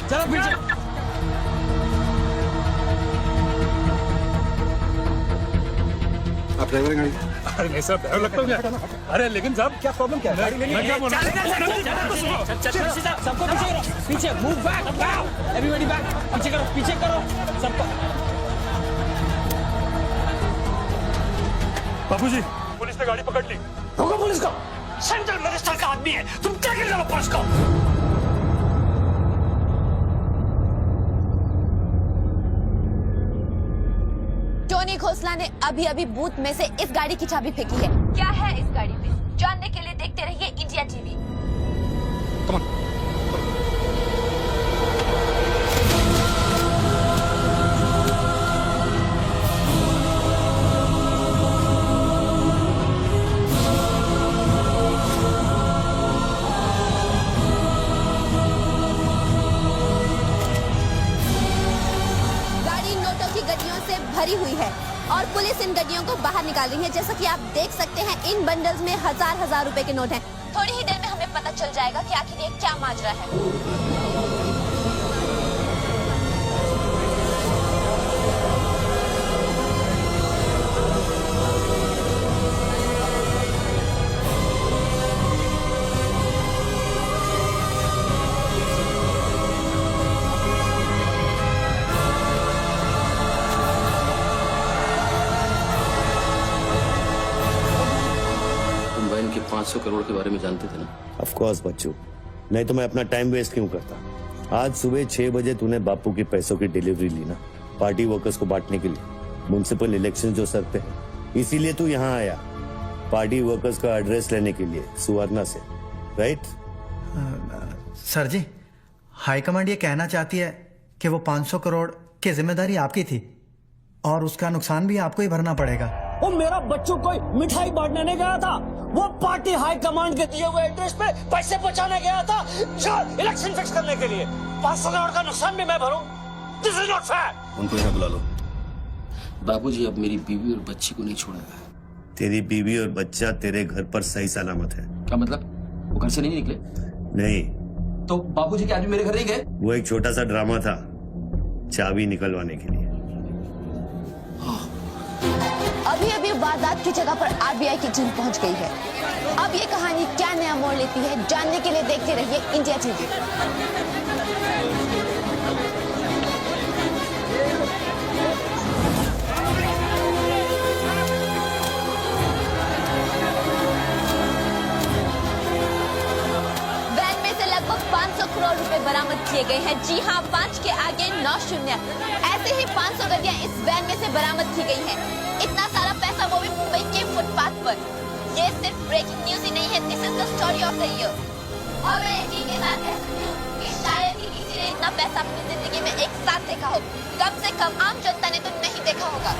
चलो पीछे। आप ड्राइवर गाड़ी? अरे नहीं साहब, ड्राइवर लगता हूँ क्या? अरे लेकिन साहब क्या प्रॉब्लम क्या है? गाड़ी लेनी है। सबको पीछे करो, पीछे मूव बैक, एवरीबॉडी बैक, पीछे करो सबको। बाबूजी, पुलिस ने गाड़ी पकड़ ली। रोको पुलिस को, सेंट्रल मिनिस्टर का आदमी है, तुम क्या कर रहे हो पुलिस को? टोनी खोसला ने अभी बूथ में से इस गाड़ी की चाबी फेंकी है। क्या है इस गाड़ी में, जानने के लिए देखते रहिए इंडिया टीवी। Come on. गाड़ी नोटों की गड्डियों से भरी हुई है और पुलिस इन गड्डियों को बाहर निकाल रही है। जैसा कि आप देख सकते हैं, इन बंडल्स में हजार रुपए के नोट हैं। थोड़ी ही देर में हमें पता चल जाएगा कि आखिर ये क्या माजरा है। तुम बहन के 500 करोड़ के बारे में जानते थे ना? ऑफ कोर्स बच्चू, नहीं तो मैं अपना टाइम वेस्ट क्यों करता। आज सुबह 6 बजे तूने बापू के पैसों की डिलीवरी ली ना, पार्टी वर्कर्स को बांटने के लिए। म्युनिसिपल इलेक्शन जो सर पे है, इसीलिए तू यहाँ आया, पार्टी वर्कर्स का एड्रेस लेने के लिए सुवर्णा से, राइट? सर जी, हाईकमांड ये कहना चाहती है कि वो 500 करोड़ की जिम्मेदारी आपकी थी और उसका नुकसान भी आपको ही भरना पड़ेगा। वो मेरा बच्चू कोई मिठाई बांटने नहीं गया था, वो पार्टी हाई कमांड के दिए हुए एड्रेस पे पैसे पहुंचाने गया था इलेक्शन फिक्स करने के लिए। 500 करोड़ का नुकसान भी मैं भरूं? This is not fair. उनको यहाँ बुला लो। बाबूजी, अब मेरी बीवी और बच्ची को नहीं छोड़ेगा। तेरी बीवी और बच्चा तेरे घर पर सही सलामत है। क्या मतलब? वो घर से नहीं निकले? नहीं। तो बाबूजी के आदमी मेरे घर नहीं गए? वो एक छोटा सा ड्रामा था, चाबी निकलवाने के लिए। अभी वारदात की जगह पर आरबीआई की टीम पहुंच गई है। अब ये कहानी क्या नया मोड़ लेती है, जानने के लिए देखते रहिए इंडिया टीवी। वैन में से लगभग 500 करोड़ रुपए बरामद किए गए हैं। जी हाँ, 5 के आगे 9 शून्य। ऐसे ही 500 गड्डियां इस वैन में से बरामद की गई हैं। इतना सारा पैसा, वो भी मुंबई के फुटपाथ पर। ये सिर्फ ब्रेकिंग न्यूज ही नहीं है, this is the story of the year. और मैं यकीन के साथ कह सकती हूँ कि शायद ही किसी ने इतना पैसा अपनी जिंदगी में एक साथ देखा हो। कम से कम आम जनता ने तो नहीं देखा होगा।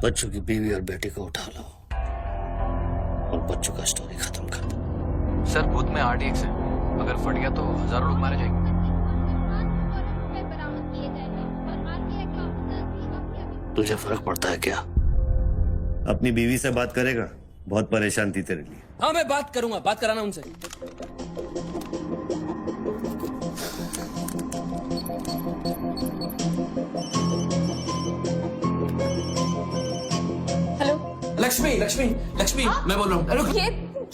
बच्चों की बीवी और बेटी को उठा लो और बच्चों का स्टोरी खत्म कर दो। सर, बूथ में RTX है, अगर फट गया तो हजारों लोग मारे जाएंगे। तुझे फर्क पड़ता है क्या? अपनी बीवी से बात करेगा? बहुत परेशान थी तेरे लिए। हाँ, मैं बात करूंगा, बात कराना उनसे। लक्ष्मी लक्ष्मी लक्ष्मी मैं बोल रहा हूँ। अरे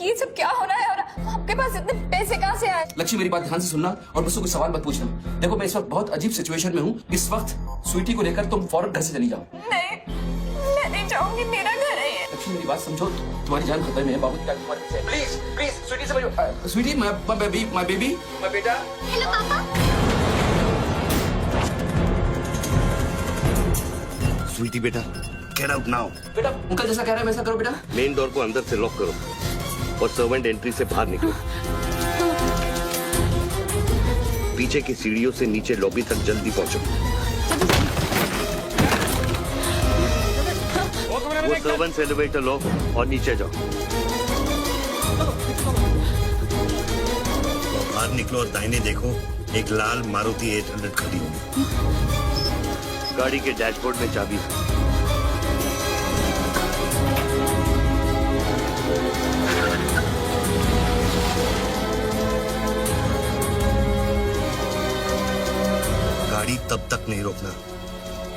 ये सब क्या हो रहा है और आपके पास इतने पैसे कहाँ से आए? लक्ष्मी मेरी बात ध्यान से सुनना और मुझसे कुछ सवाल मत पूछना। देखो मैं इस वक्त बहुत अजीब सिचुएशन में हूँ। इस वक्त स्वीटी को लेकर तुम फौरन घर से चली जाओ। नहीं, मैं नहीं चाहूंगी, मेरा घर है ये। लक्ष्मी मेरी बात समझो, तुम्हारी जान खतरे में है। बाबू की जान तुम्हारे पीछे है। प्लीज प्लीज स्वीटी समझो। स्वीटी माय बेबी माय बेटा। हेलो पापा। स्वीटी बेटा, गेट आउट नाउ। बेटा अंकल जैसा कह रहे हैं वैसा करो बेटा। मेन डोर को अंदर से लॉक करो और सर्वेंट एंट्री से बाहर निकलो। पीछे की सीढ़ियों से नीचे लॉबी तक जल्दी पहुंचो। वो सर्वेंट्स एलिवेटर लो और नीचे जाओ। बाहर निकलो और दाहिने देखो, एक लाल मारुति 800 खड़ी होगी। गाड़ी के डैशबोर्ड में चाबी है। गाड़ी तब तक नहीं रोकना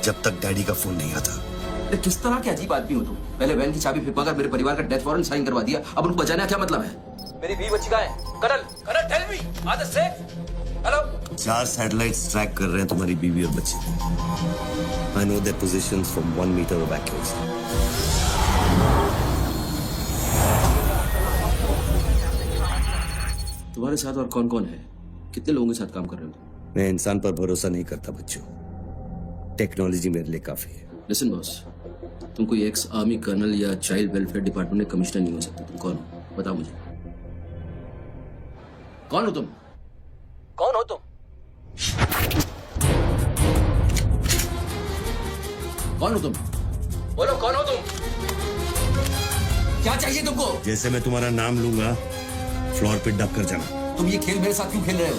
जब तक डैडी का फोन नहीं आता। किस तरह के अजीब आदमी हो तुम? पहले वैन की चाबी फिरवा कर मेरे परिवार का डेथ वारंट साइन करवा दिया, अब उनको बचाने का क्या मतलब है? मेरी बीवी बच्ची कहाँ है? Colonel tell me, are they safe? Hello? 4 satellites track कर रहे हैं तुम्हारी बीवी और बच्ची। I know their positions from 1 meter of accuracy. तुम्हारे साथ और कौन कौन है? कितने लोगों के साथ काम कर रहे हो? मैं इंसान पर भरोसा नहीं करता बच्चों, टेक्नोलॉजी मेरे लिए काफी है। लिसन बॉस, तुम कोई एक्स आर्मी कर्नल या चाइल्ड वेलफेयर डिपार्टमेंट में कमिश्नर नहीं हो सकते। तुम कौन हो? बताओ मुझे। कौन हो तुम? कौन हो तुम? कौन हो तुम? बोलो कौन हो तुम? क्या चाहिए तुमको? जैसे मैं तुम्हारा नाम लूंगा फ्लोर पे डब कर जाना। तुम ये खेल मेरे साथ क्यों खेल रहे हो?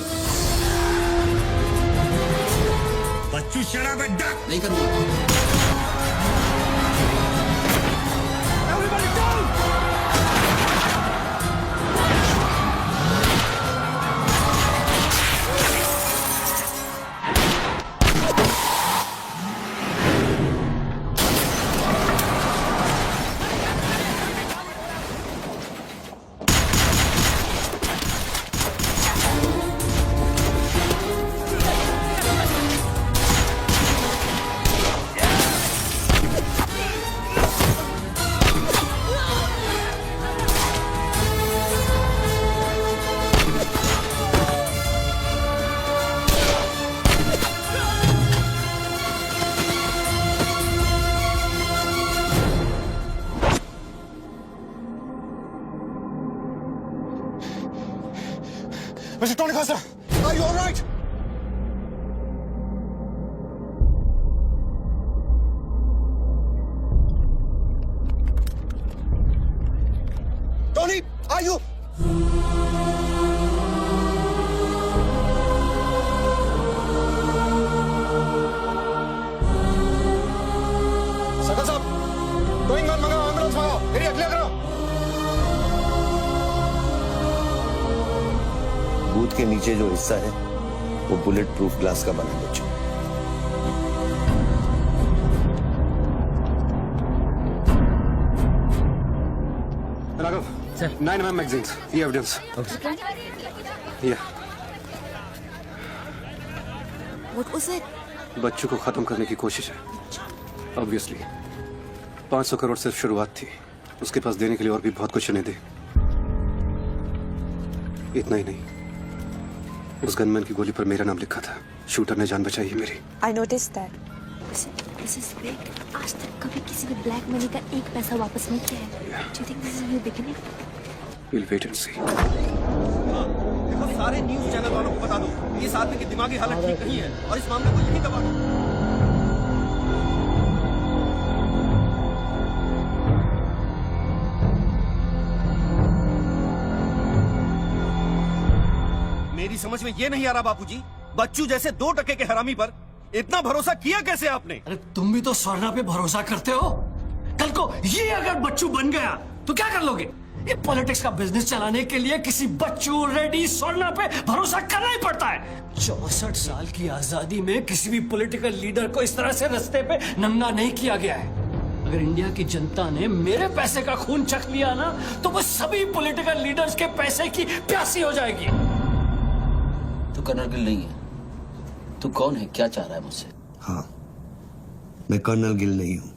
बच्चू शराब है, डक नहीं करूंगा। Mr. Tony Costa, are you all right? Tony, are you? सकल साहब, गोइंग ऑन मंगाओ, एम्बुलेंस मंगाओ, मेरी अगले करो। बूथ के नीचे जो हिस्सा है वो बुलेट प्रूफ ग्लास का बना है बच्चों। राघव, सर 9mm magazines, ये evidence. Yeah. What was it? बच्चों को खत्म करने की कोशिश है। Obviously, 500 करोड़ सिर्फ शुरुआत थी, उसके पास देने के लिए और भी बहुत कुछ नहीं दे। इतना ही नहीं, उस गनमैन की गोली पर मेरा नाम लिखा था। शूटर ने जान बचाई है मेरी। I noticed that. Mrs. Big, आज तक कभी किसी ने ब्लैक मनी का एक पैसा वापस नहीं किया है। Do you think this is a new beginning? We'll wait and see. देखो सारे न्यूज़ चैनल वालों को बता दो, इस आदमी की दिमागी हालत ठीक नहीं है और इस मामले को यहीं दबा दो। मेरी समझ में ये नहीं आ रहा बापूजी, बच्चू जैसे 2 टके के हरामी पर इतना भरोसा किया कैसे आपने? अरे तुम भी तो स्वर्णा पे भरोसा करते हो। कल को ये अगर बच्चू बन गया तो क्या कर लोगे? ये पॉलिटिक्स का बिजनेस चलाने के लिए किसी बच्चू रेडी स्वर्णा पे भरोसा करना ही पड़ता है। 64 साल की आजादी में किसी भी पॉलिटिकल लीडर को इस तरह से रास्ते पे नंगा नहीं किया गया है। अगर इंडिया की जनता ने मेरे पैसे का खून चख लिया ना तो वो सभी पॉलिटिकल लीडर्स के पैसे की प्यासी हो जाएगी। तू कर्नल गिल नहीं है। तू कौन है, क्या चाह रहा है मुझसे? हाँ, मैं कर्नल गिल नहीं हूँ।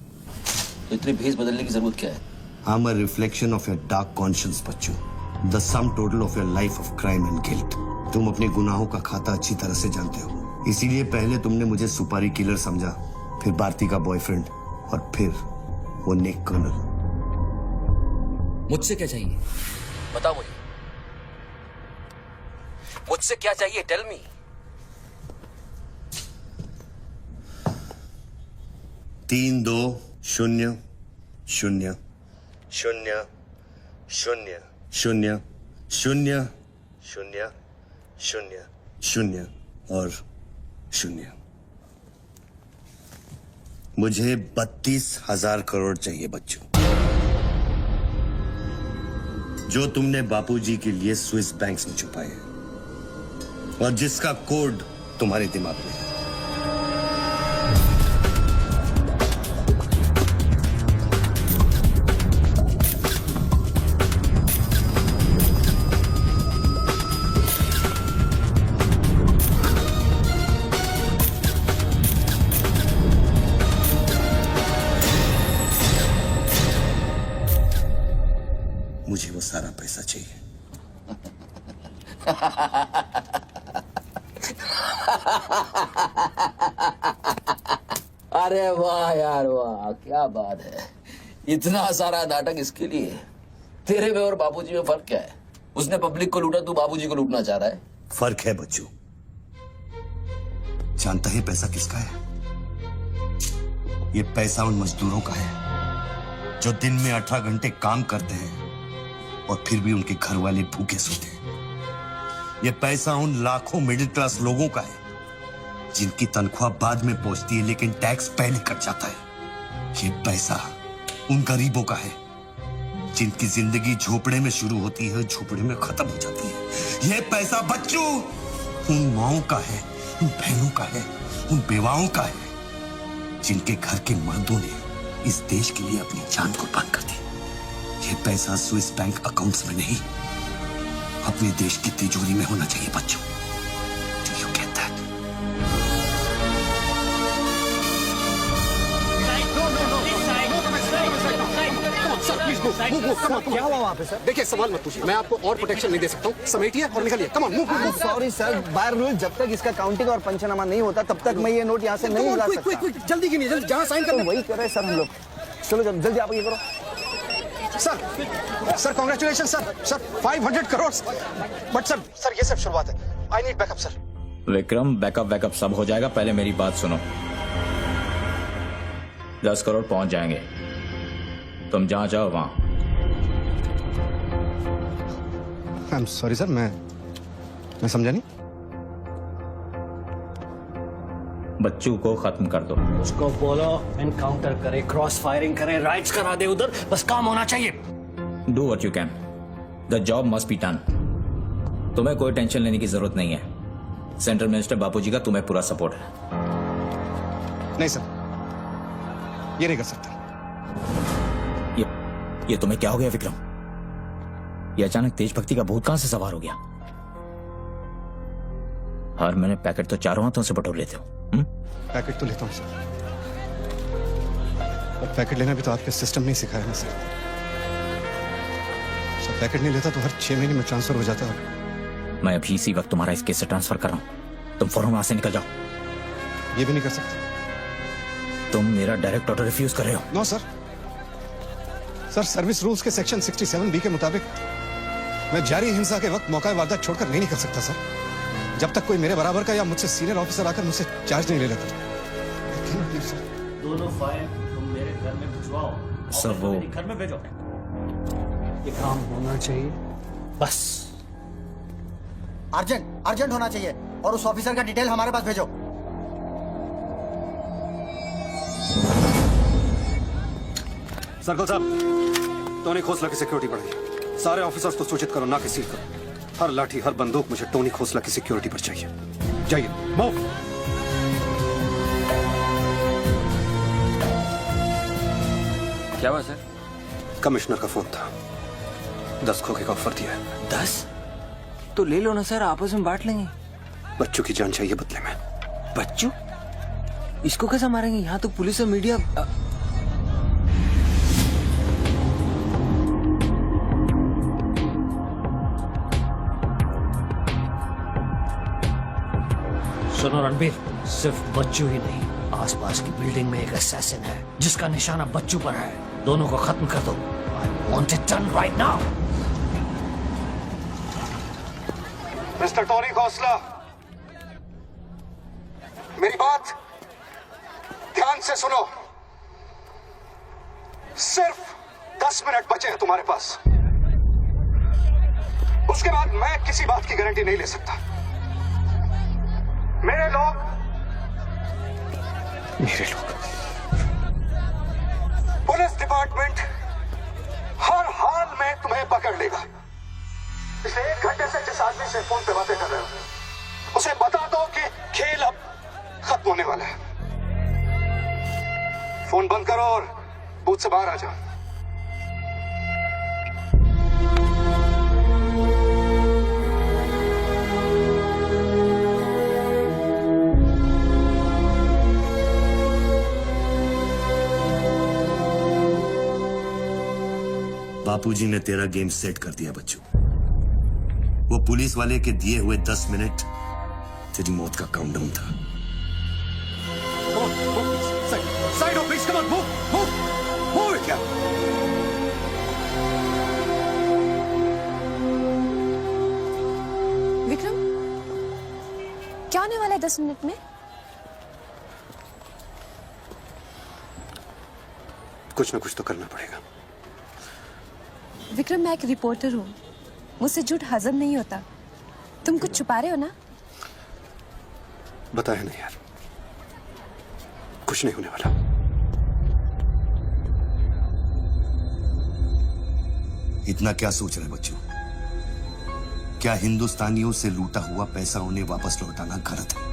तो इतनी भेस बदलने की जरूरत क्या है? I'm a reflection of your dark conscience, Bachchu. The sum total of your life of crime and guilt। तुम अपने गुनाहों का खाता अच्छी तरह से जानते हो, इसीलिए पहले तुमने मुझे सुपारी किलर समझा, फिर भारती का बॉयफ्रेंड और फिर वो नेक कर्नल। मुझसे क्या चाहिए बताओ मुझे, मुझसे क्या चाहिए? Tell me. तीन दो शून्य शून्य शून्य शून्य शून्य शून्य शून्य शून्य शून्य और शून्य। मुझे 32,000 करोड़ चाहिए बच्चों, जो तुमने बापूजी के लिए स्विस बैंक्स में छुपाए हैं और जिसका कोड तुम्हारे दिमाग में है। मुझे वो सारा पैसा चाहिए। अरे वाह यार वाह, क्या बात है। इतना सारा नाटक इसके लिए? तेरे में और बापूजी में फर्क क्या है? उसने पब्लिक को लूटा, तू बापूजी को लूटना चाह रहा है। फर्क है बच्चू। जानता है पैसा किसका है? ये पैसा उन मजदूरों का है जो दिन में 18 घंटे काम करते हैं और फिर भी उनके घर वाले भूखे सोते हैं। ये पैसा उन लाखों मिडिल क्लास लोगों का है जिनकी तनख्वाह बाद में पहुंचती है लेकिन टैक्स पहले कट जाता है। ये पैसा उन गरीबों का है जिनकी जिंदगी झोपड़े में शुरू होती है, झोपड़े में खत्म हो जाती है। ये पैसा बच्चों उन माओं का है, उन बहनों का है, उन बेवाओं का है जिनके घर के मर्दों ने इस देश के लिए अपनी जान कुर्बान कर दी। ये पैसा स्विस बैंक अकाउंट्स में नहीं, अपने देश की तिजोरी में होना चाहिए बच्चों। Do you get that? क्या हुआ वहाँ पे सर? देखिए सवाल मत पूछिए, मैं आपको और प्रोटेक्शन नहीं दे सकता हूँ। समेटिए और निकलिए। Come on move. Sorry sir, by rule जब तक इसका काउंटिंग और पंचनामा नहीं होता तब तक मैं ये नोट यहाँ से नहीं ला सकता। क्विक जल्दी गिनिए, जल्दी जहाँ साइन करना वही कर रहे सर हम लोग। चलो जल्दी आप ये करो। Sir congratulation sir 500 crore. But sir ये सब शुरुआत है। I need backup sir. Vikram, backup सब हो जाएगा, पहले मेरी बात सुनो। 10 करोड़ पहुंच जाएंगे, तुम जहां जाओ वहां। आई एम सॉरी सर, मैं समझा नहीं। बच्चों को खत्म कर दो। उसको बोलो एनकाउंटर करे, क्रॉस फायरिंग करे, राइट्स करा दे उधर, बस काम होना चाहिए। Do what you can, the job must be done. तुम्हें कोई टेंशन लेने की जरूरत नहीं है। सेंट्रल मिनिस्टर बापूजी का तुम्हें पूरा सपोर्ट है। नहीं सर, ये नहीं कर सकता। ये तुम्हें क्या हो गया विक्रम? ये अचानक तेज भक्ति का भूत कहां से सवार हो गया? हर महीने पैकेट तो चारों हाथों से बटोर लेते हो। पैकेट तो लेता हूँ सर, पर पैकेट लेना भी तो आपके सिस्टम नहीं सिखाया ना सर। पैकेट नहीं लेता तो हर 6 महीने में ट्रांसफर हो जाता है। मैं अभी इसी वक्त तुम्हारा इस केस से ट्रांसफर कर रहा हूं, तुम फौरन वहां से निकल जाओ। ये भी नहीं कर सकते। तुम मेरा डायरेक्ट ऑर्डर रिफ्यूज कर रहे हो। नो सर, सर्विस रूल्स के सेक्शन 67B के मुताबिक मैं जारी हिंसा के वक्त मौका वारदात छोड़कर नहीं निकल सकता सर, जब तक कोई मेरे बराबर का या मुझसे सीनियर ऑफिसर आकर मुझसे चार्ज नहीं ले लेता। दोनों फाइल तुम मेरे घर में भिजवाओ। सर वो घर में भेजो। ये काम होना चाहिए बस। अर्जेंट होना चाहिए और उस ऑफिसर का डिटेल हमारे पास भेजो। सर्कल साहब, टोनी खोसला की सिक्योरिटी बढ़ाइए। सारे ऑफिसर्स को सूचित करो, ना कि सील करो। हर लाठी हर बंदूक मुझे टोनी खोसला की सिक्योरिटी पर चाहिए। जाइए, मूव। क्या हुआ सर? कमिश्नर का फोन था, 10 खोखे का ऑफर दिया है। 10? तो ले लो ना सर, आपस में बांट लेंगे। बच्चों की जान चाहिए बदले में। बच्चू? इसको कैसे मारेंगे? यहाँ तो पुलिस और मीडिया। सुनो रणबीर, सिर्फ बच्चू ही नहीं, आसपास की बिल्डिंग में एक असैसिन है जिसका निशाना बच्चू पर है। दोनों को खत्म कर दो। I want it done right now. Mister Tony Khosla, मेरी बात ध्यान से सुनो। सिर्फ 10 मिनट बचे हैं तुम्हारे पास। उसके बाद मैं किसी बात की गारंटी नहीं ले सकता। मेरे लोग पुलिस डिपार्टमेंट हर हाल में तुम्हें पकड़ लेगा। पिछले 1 घंटे से जिस आदमी से फोन पे बातें कर रहे हो, उसे बता दो कि खेल अब खत्म होने वाला है। फोन बंद करो और बूथ से बाहर आ जाओ। बापूजी ने तेरा गेम सेट कर दिया बच्चू। वो पुलिस वाले के दिए हुए 10 मिनट तेरी मौत का काउंटडाउन था। Side of please, come on, move it, yeah. Vikram, क्या होने वाला है 10 मिनट में? कुछ ना कुछ तो करना पड़ेगा। विक्रम, मैं एक रिपोर्टर हूँ, मुझसे झूठ हजम नहीं होता। तुम कुछ छुपा रहे हो ना? बताया नहीं यार, कुछ नहीं होने वाला। इतना क्या सोच रहे बच्चों? क्या हिंदुस्तानियों से लूटा हुआ पैसा उन्हें वापस लौटाना गलत है?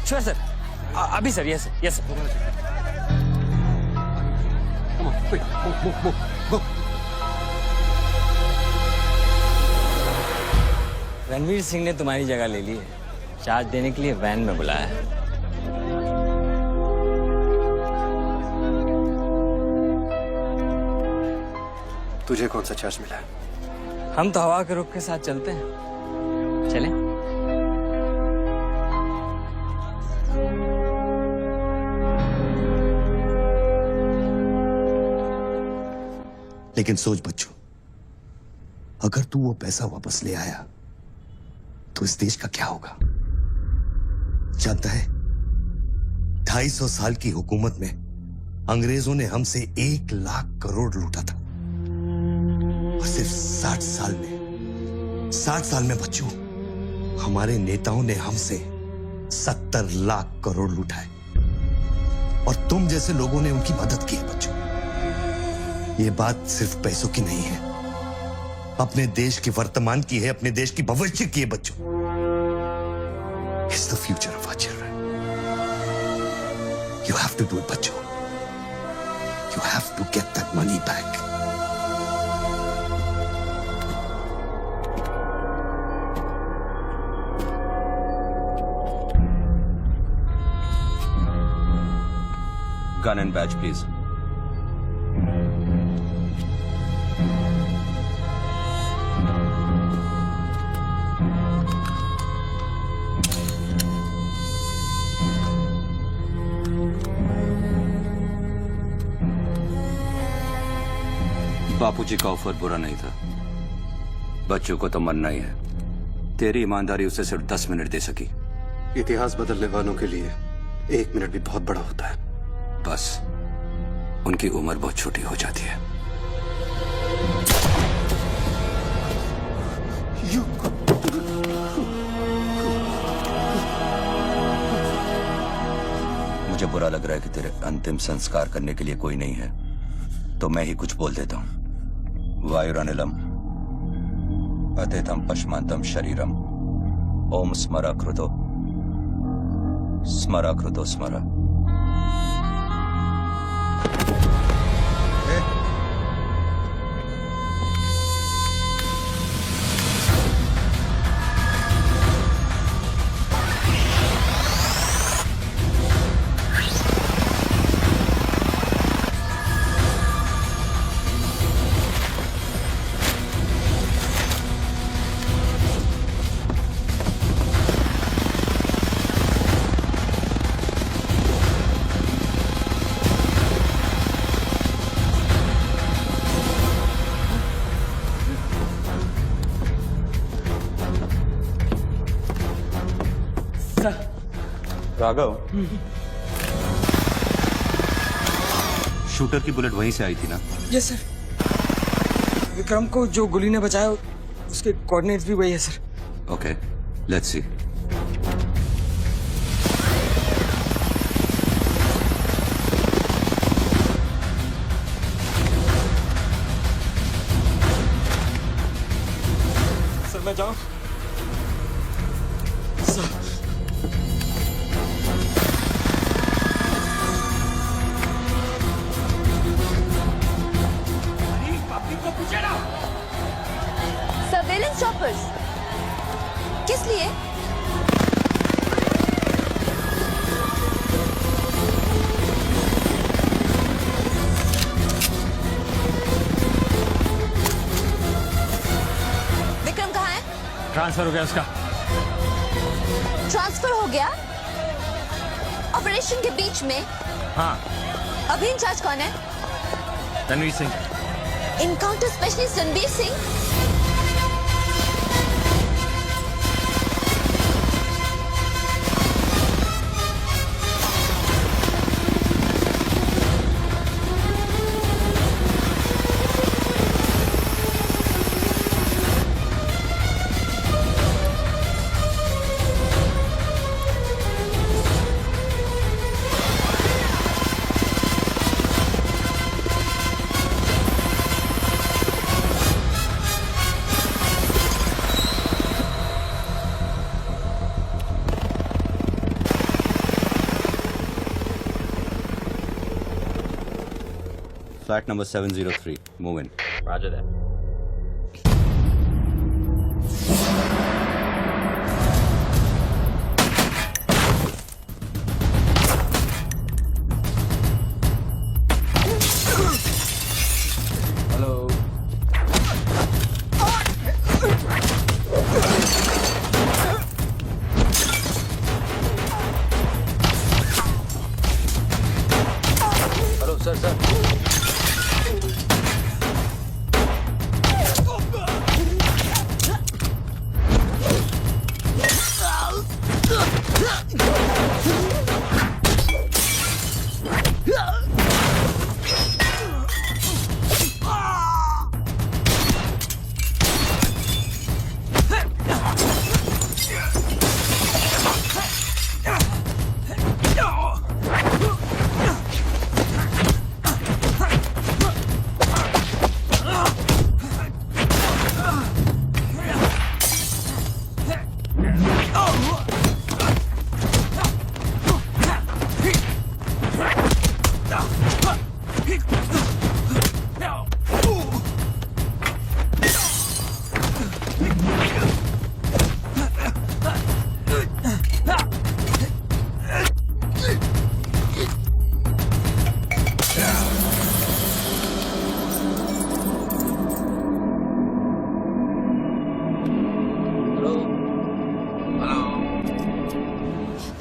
श्योर सर, अभी sir. Yes sir. Ranveer Singh ने तुम्हारी जगह ले ली है, चार्ज देने के लिए वैन में बुलाया है। तुझे कौन सा चार्ज मिला है? हम तो हवा के रुख के साथ चलते हैं। चलें? लेकिन सोच बच्चों, अगर तू वो पैसा वापस ले आया तो इस देश का क्या होगा? जानता है, 250 साल की हुकूमत में अंग्रेजों ने हमसे 1 लाख करोड़ लूटा था, और सिर्फ 60 साल में बच्चों, हमारे नेताओं ने हमसे 70 लाख करोड़ लूटा है, और तुम जैसे लोगों ने उनकी मदद की है बच्चों। ये बात सिर्फ पैसों की नहीं है, अपने देश के वर्तमान की है, अपने देश की भविष्य की है बच्चों। It's the future of our children. You have to do it बच्चों। You have to get that money back. Gun and badge, please. बापूजी का ऑफर बुरा नहीं था, बच्चों को तो मरना ही है। तेरी ईमानदारी उसे सिर्फ 10 मिनट दे सकी। इतिहास बदलने वालों के लिए 1 मिनट भी बहुत बड़ा होता है। बस उनकी उम्र बहुत छोटी हो जाती है। मुझे बुरा लग रहा है कि तेरे अंतिम संस्कार करने के लिए कोई नहीं है, तो मैं ही कुछ बोल देता हूं। वायुरानिलम अतेतम पश्मांतम शरीरम ओम स्मरा कृतो स्मरा कृतो स्मरा। राघव, शूटर की बुलेट वहीं से आई थी ना? Yes sir. विक्रम को जो गोली ने बचाया उसके कोऑर्डिनेट्स भी वही है sir. Okay, let's see. Sir मैं जाऊं? सर्वेलेंस चॉपर्स किस लिए? विक्रम कहाँ है? ट्रांसफर हो गया उसका। ट्रांसफर हो गया? ऑपरेशन के बीच में? हाँ। अभी इंचार्ज कौन है? Ranveer Singh. Encounter specialist Ranbir Singh? Flat number 703. Move in. Roger that. Hello. Hello sir sir.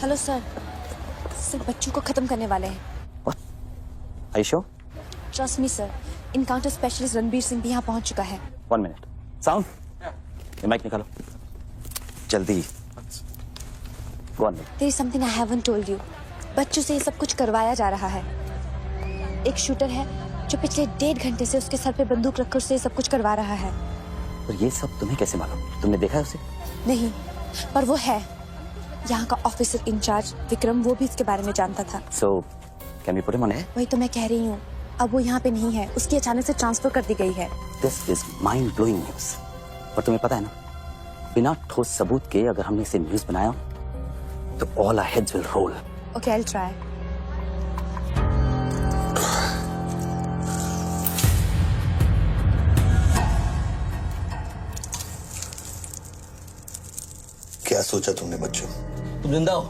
Hello sir. Sir बच्चों को खत्म करने वाले हैं। Are you sure? Trust me sir. Encounter specialist Ranbir Singh भी यहाँ पहुँच चुका है। 1 minute. Sound? ये माइक निकालो जल्दी। Go on. There is something I haven't told you. बच्चों से ये सब कुछ करवाया जा रहा है। एक शूटर है जो पिछले 1.5 घंटे से उसके सर पे बंदूक रखकर उससे ये सब कुछ करवा रहा है। और ये सब तुम्हें कैसे मालूम? तुमने देखा है उसे? नहीं, पर वो है। यहाँ का ऑफिसर इंचार्ज विक्रम, वो भी इसके बारे में जानता था। So, can we put him on air? वही तो मैं कह रही हूँ, अब वो यहाँ पे नहीं है, उसकी अचानक से ट्रांसफर कर दी गई है। This is mind-blowing news. पर तुम्हें पता है ना, बिना ठोस सबूत के अगर हमने इसे न्यूज बनाया तो all our heads will roll. Okay, I'll try. क्या सोचा तुमने बच्चों? तुम जिंदा हो?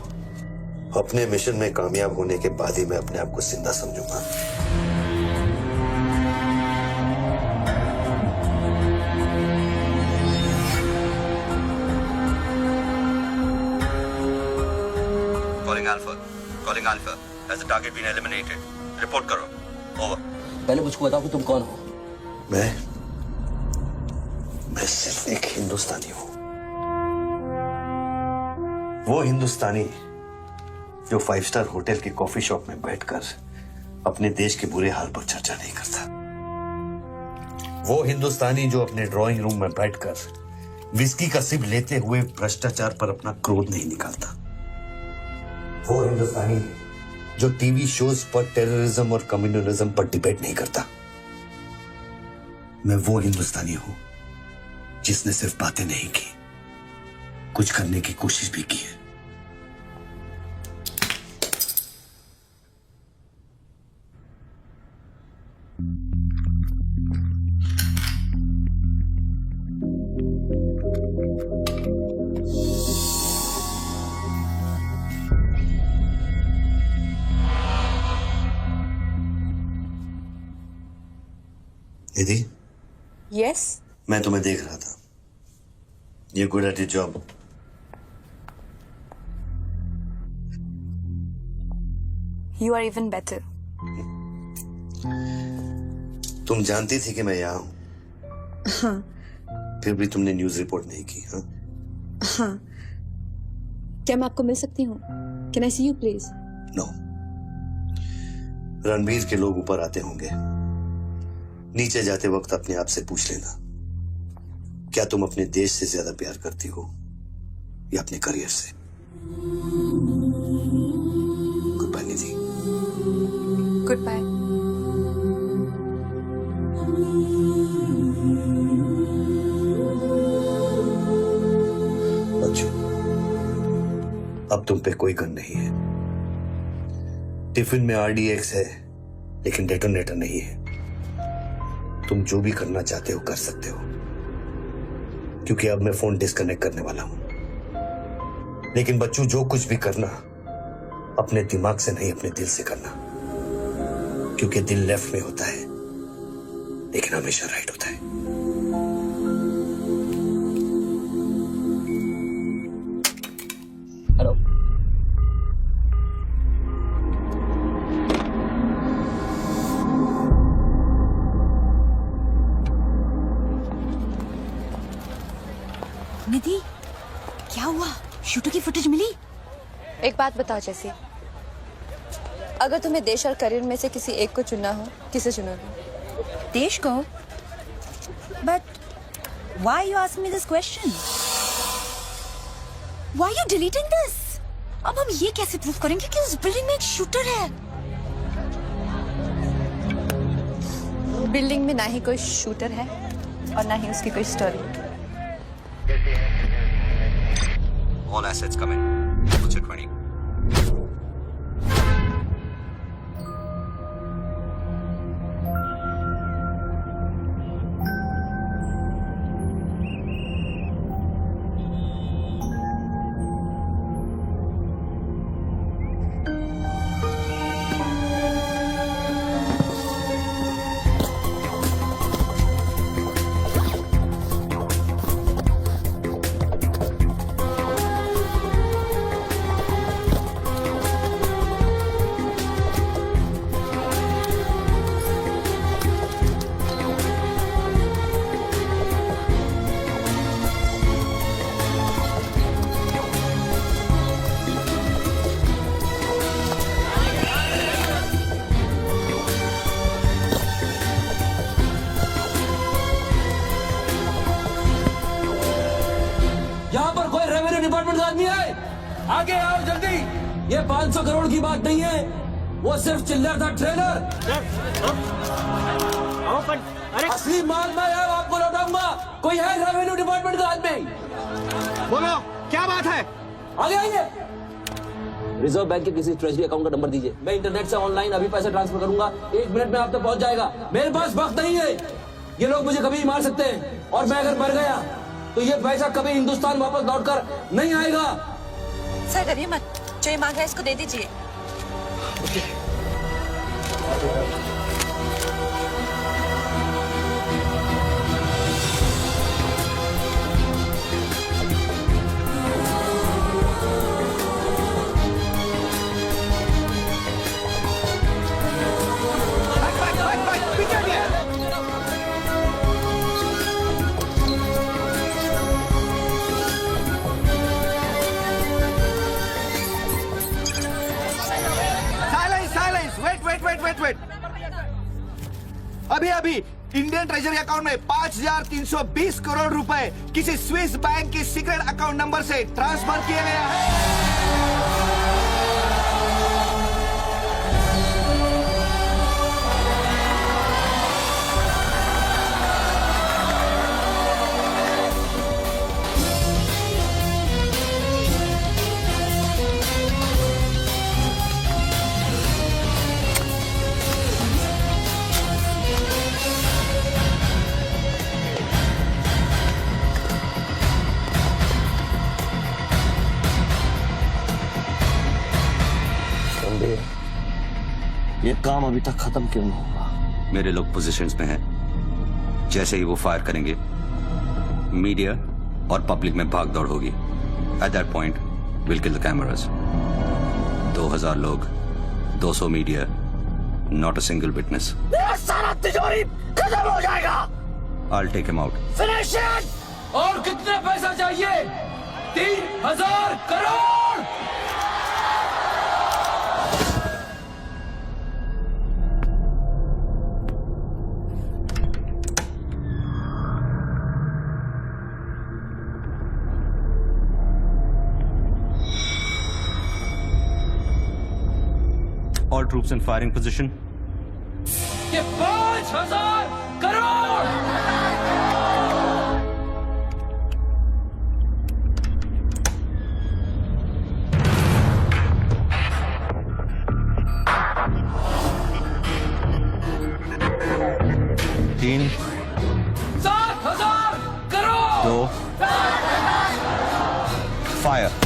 अपने मिशन में कामयाब होने के बाद ही मैं अपने आप को जिंदा समझूंगा। Calling Alpha. Has the target been eliminated? Report करो. Over. पहले मुझको बताओ कि तुम कौन हो? मैं सिर्फ एक हिंदुस्तानी हूँ। वो हिंदुस्तानी जो 5 स्टार होटल के कॉफी शॉप में बैठकर अपने देश के बुरे हाल पर चर्चा नहीं करता। वो हिंदुस्तानी जो अपने ड्राइंग रूम में बैठकर विस्की का सिप लेते हुए भ्रष्टाचार पर अपना क्रोध नहीं निकालता। वो हिंदुस्तानी जो टीवी शोज पर टेररिज्म और कम्युनलिज्म पर डिबेट नहीं करता। मैं वो हिंदुस्तानी हूं जिसने सिर्फ बातें नहीं की, कुछ करने की कोशिश भी की है। निधि, Yes? मैं तुम्हें देख रहा था। You're good at your job. You are even better. तुम जानती थी कि मैं यहाँ हूं, हाँ, फिर भी तुमने न्यूज रिपोर्ट नहीं की। हाँ? हाँ। क्या मैं आपको मिल सकती हूँ? Can I see you, please? No. Ranbir के लोग ऊपर आते होंगे, नीचे जाते वक्त अपने आप से पूछ लेना, क्या तुम अपने देश से ज्यादा प्यार करती हो या अपने करियर से? Goodbye Nidhi. Goodbye. बच्चों, अब तुम पे कोई गन नहीं है। टिफिन में RDX है, लेकिन डेटोनेटर नहीं है। तुम जो भी करना चाहते हो कर सकते हो, क्योंकि अब मैं फोन डिस्कनेक्ट करने वाला हूं। लेकिन बच्चों, जो कुछ भी करना अपने दिमाग से नहीं, अपने दिल से करना, क्योंकि दिल लेफ्ट में होता है लेकिन हमेशा राइट होता है। हेलो। निधि, क्या हुआ? शूटर की फुटेज मिली? एक बात बताओ जैसी, अगर तुम्हें देश और करियर में से किसी एक को चुनना हो, किसे चुनोगे? देश को? But why you ask me this question? Why you deleting this? अब हम ये कैसे प्रूव करेंगे कि उस बिल्डिंग में एक शूटर है? बिल्डिंग में ना ही कोई शूटर है और ना ही उसकी कोई story. All assets come in. What's your 20? 500 crore की बात नहीं है, वो सिर्फ चिल्लर था, ट्रेलर। अरे असली माल मैं आपको लौटाऊंगा। कोई है रेवेन्यू डिपार्टमेंट का आदमी? बोलो क्या बात है? आगे आइए। रिजर्व बैंक के किसी ट्रेजरी अकाउंट का नंबर दीजिए, मैं इंटरनेट से ऑनलाइन अभी पैसे ट्रांसफर करूंगा, 1 मिनट में आप तक पहुंच जाएगा। मेरे पास वक्त नहीं है, ये लोग मुझे कभी मार सकते हैं, और मैं अगर मर गया तो ये पैसा कभी हिंदुस्तान वापस लौटकर नहीं आएगा। सर डरिए मत, जो ये मांग रहा है इसको दे दीजिए। अभी इंडियन ट्रेजरी अकाउंट में 5,320 करोड़ रुपए किसी स्विस बैंक के सीक्रेट अकाउंट नंबर से ट्रांसफर किए गए हैं। ये काम अभी तक खत्म क्यों नहीं हुआ? मेरे लोग पोजीशंस में हैं। जैसे ही वो फायर करेंगे, मीडिया और पब्लिक में भाग दौड़ होगी। At that point will kill the cameras. 2000 लोग, 200 media, not a single witness. सारा तिजोरी खत्म हो जाएगा। I'll take him out. Finish it. और कितने पैसा चाहिए? 3000 crore. All troops in firing position. ये 5000 करोड़। तीन, 7000 करोड़। 2, फायर।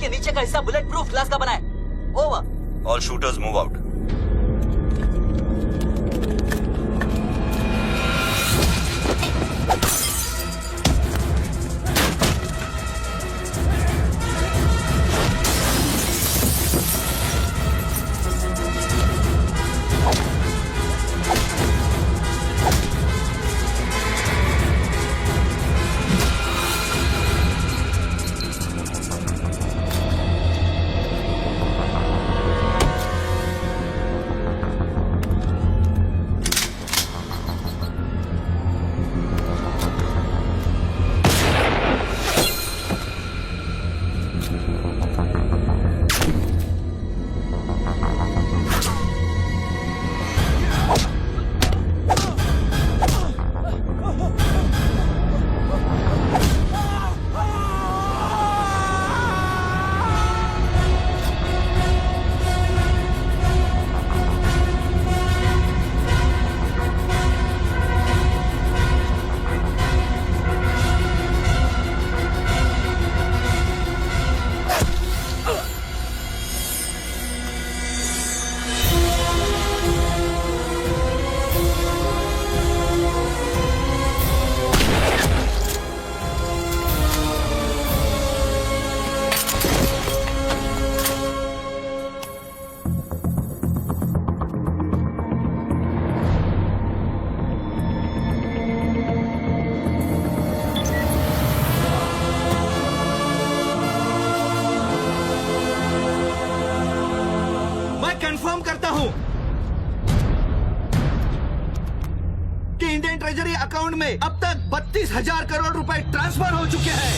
नीचे का हिस्सा बुलेट प्रूफ ग्लास का बना है। Over. All shooters move out. Confirm करता हूं कि इंडियन ट्रेजरी अकाउंट में अब तक 32,000 करोड़ रुपए ट्रांसफर हो चुके हैं।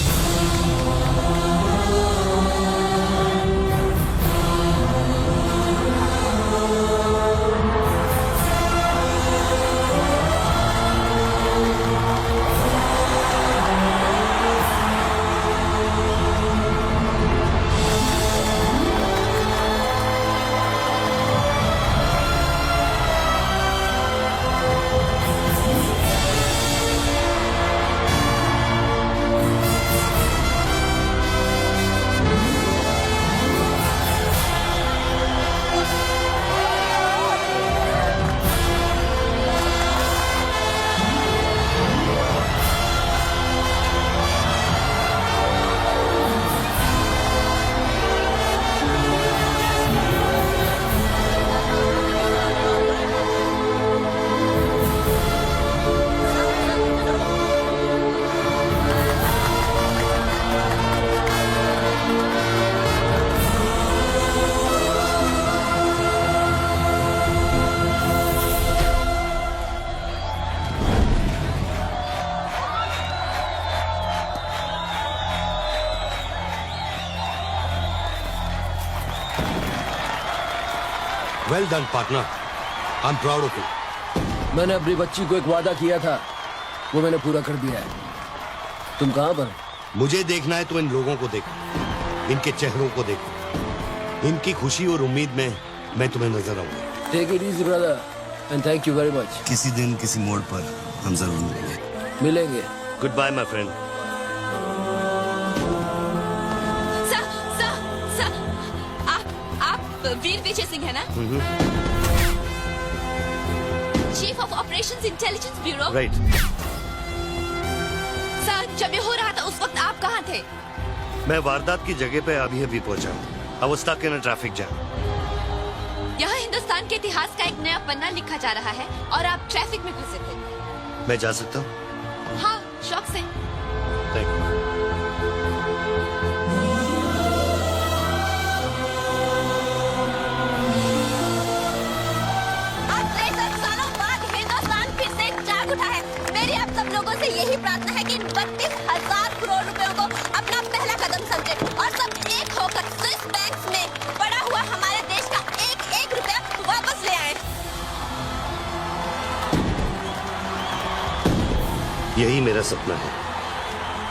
Well done, partner. I'm proud of you. मैंने अपनी बच्ची को एक वादा किया था, वो मैंने पूरा कर दिया है। तुम कहाँ पर? मुझे देखना है तो इन लोगों को देखो, इनके चेहरों को देखो, इनकी खुशी और उम्मीद में मैं तुम्हें नजर आऊंगा। Take it easy, brother, and thank you very much. किसी दिन किसी मोड़ पर हम जरूर मिलेंगे। मिलेंगे। Goodbye, my friend. वीर विजय सिंह है ना? Chief of operations intelligence bureau. Right. Sir, जब ये हो रहा था उस वक्त आप कहाँ थे? मैं वारदात की जगह पे अभी पहुंचा। I was stuck in a traffic jam. यहाँ हिंदुस्तान के इतिहास का एक नया पन्ना लिखा जा रहा है और आप ट्रैफिक में फंसे थे। मैं जा सकता हूँ? हाँ, शौक से। Thank you. यही प्रार्थना है कि इन 32,000 करोड़ रुपयों को अपना पहला कदम समझे और सब एक होकर स्विस बैंक्स में पड़ा हुआ हमारे देश का एक रुपया वापस ले आए। यही मेरा सपना है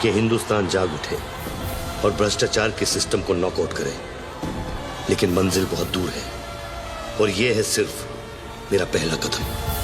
कि हिंदुस्तान जाग उठे और भ्रष्टाचार के सिस्टम को नॉकआउट करे, लेकिन मंजिल बहुत दूर है और यह है सिर्फ मेरा पहला कदम।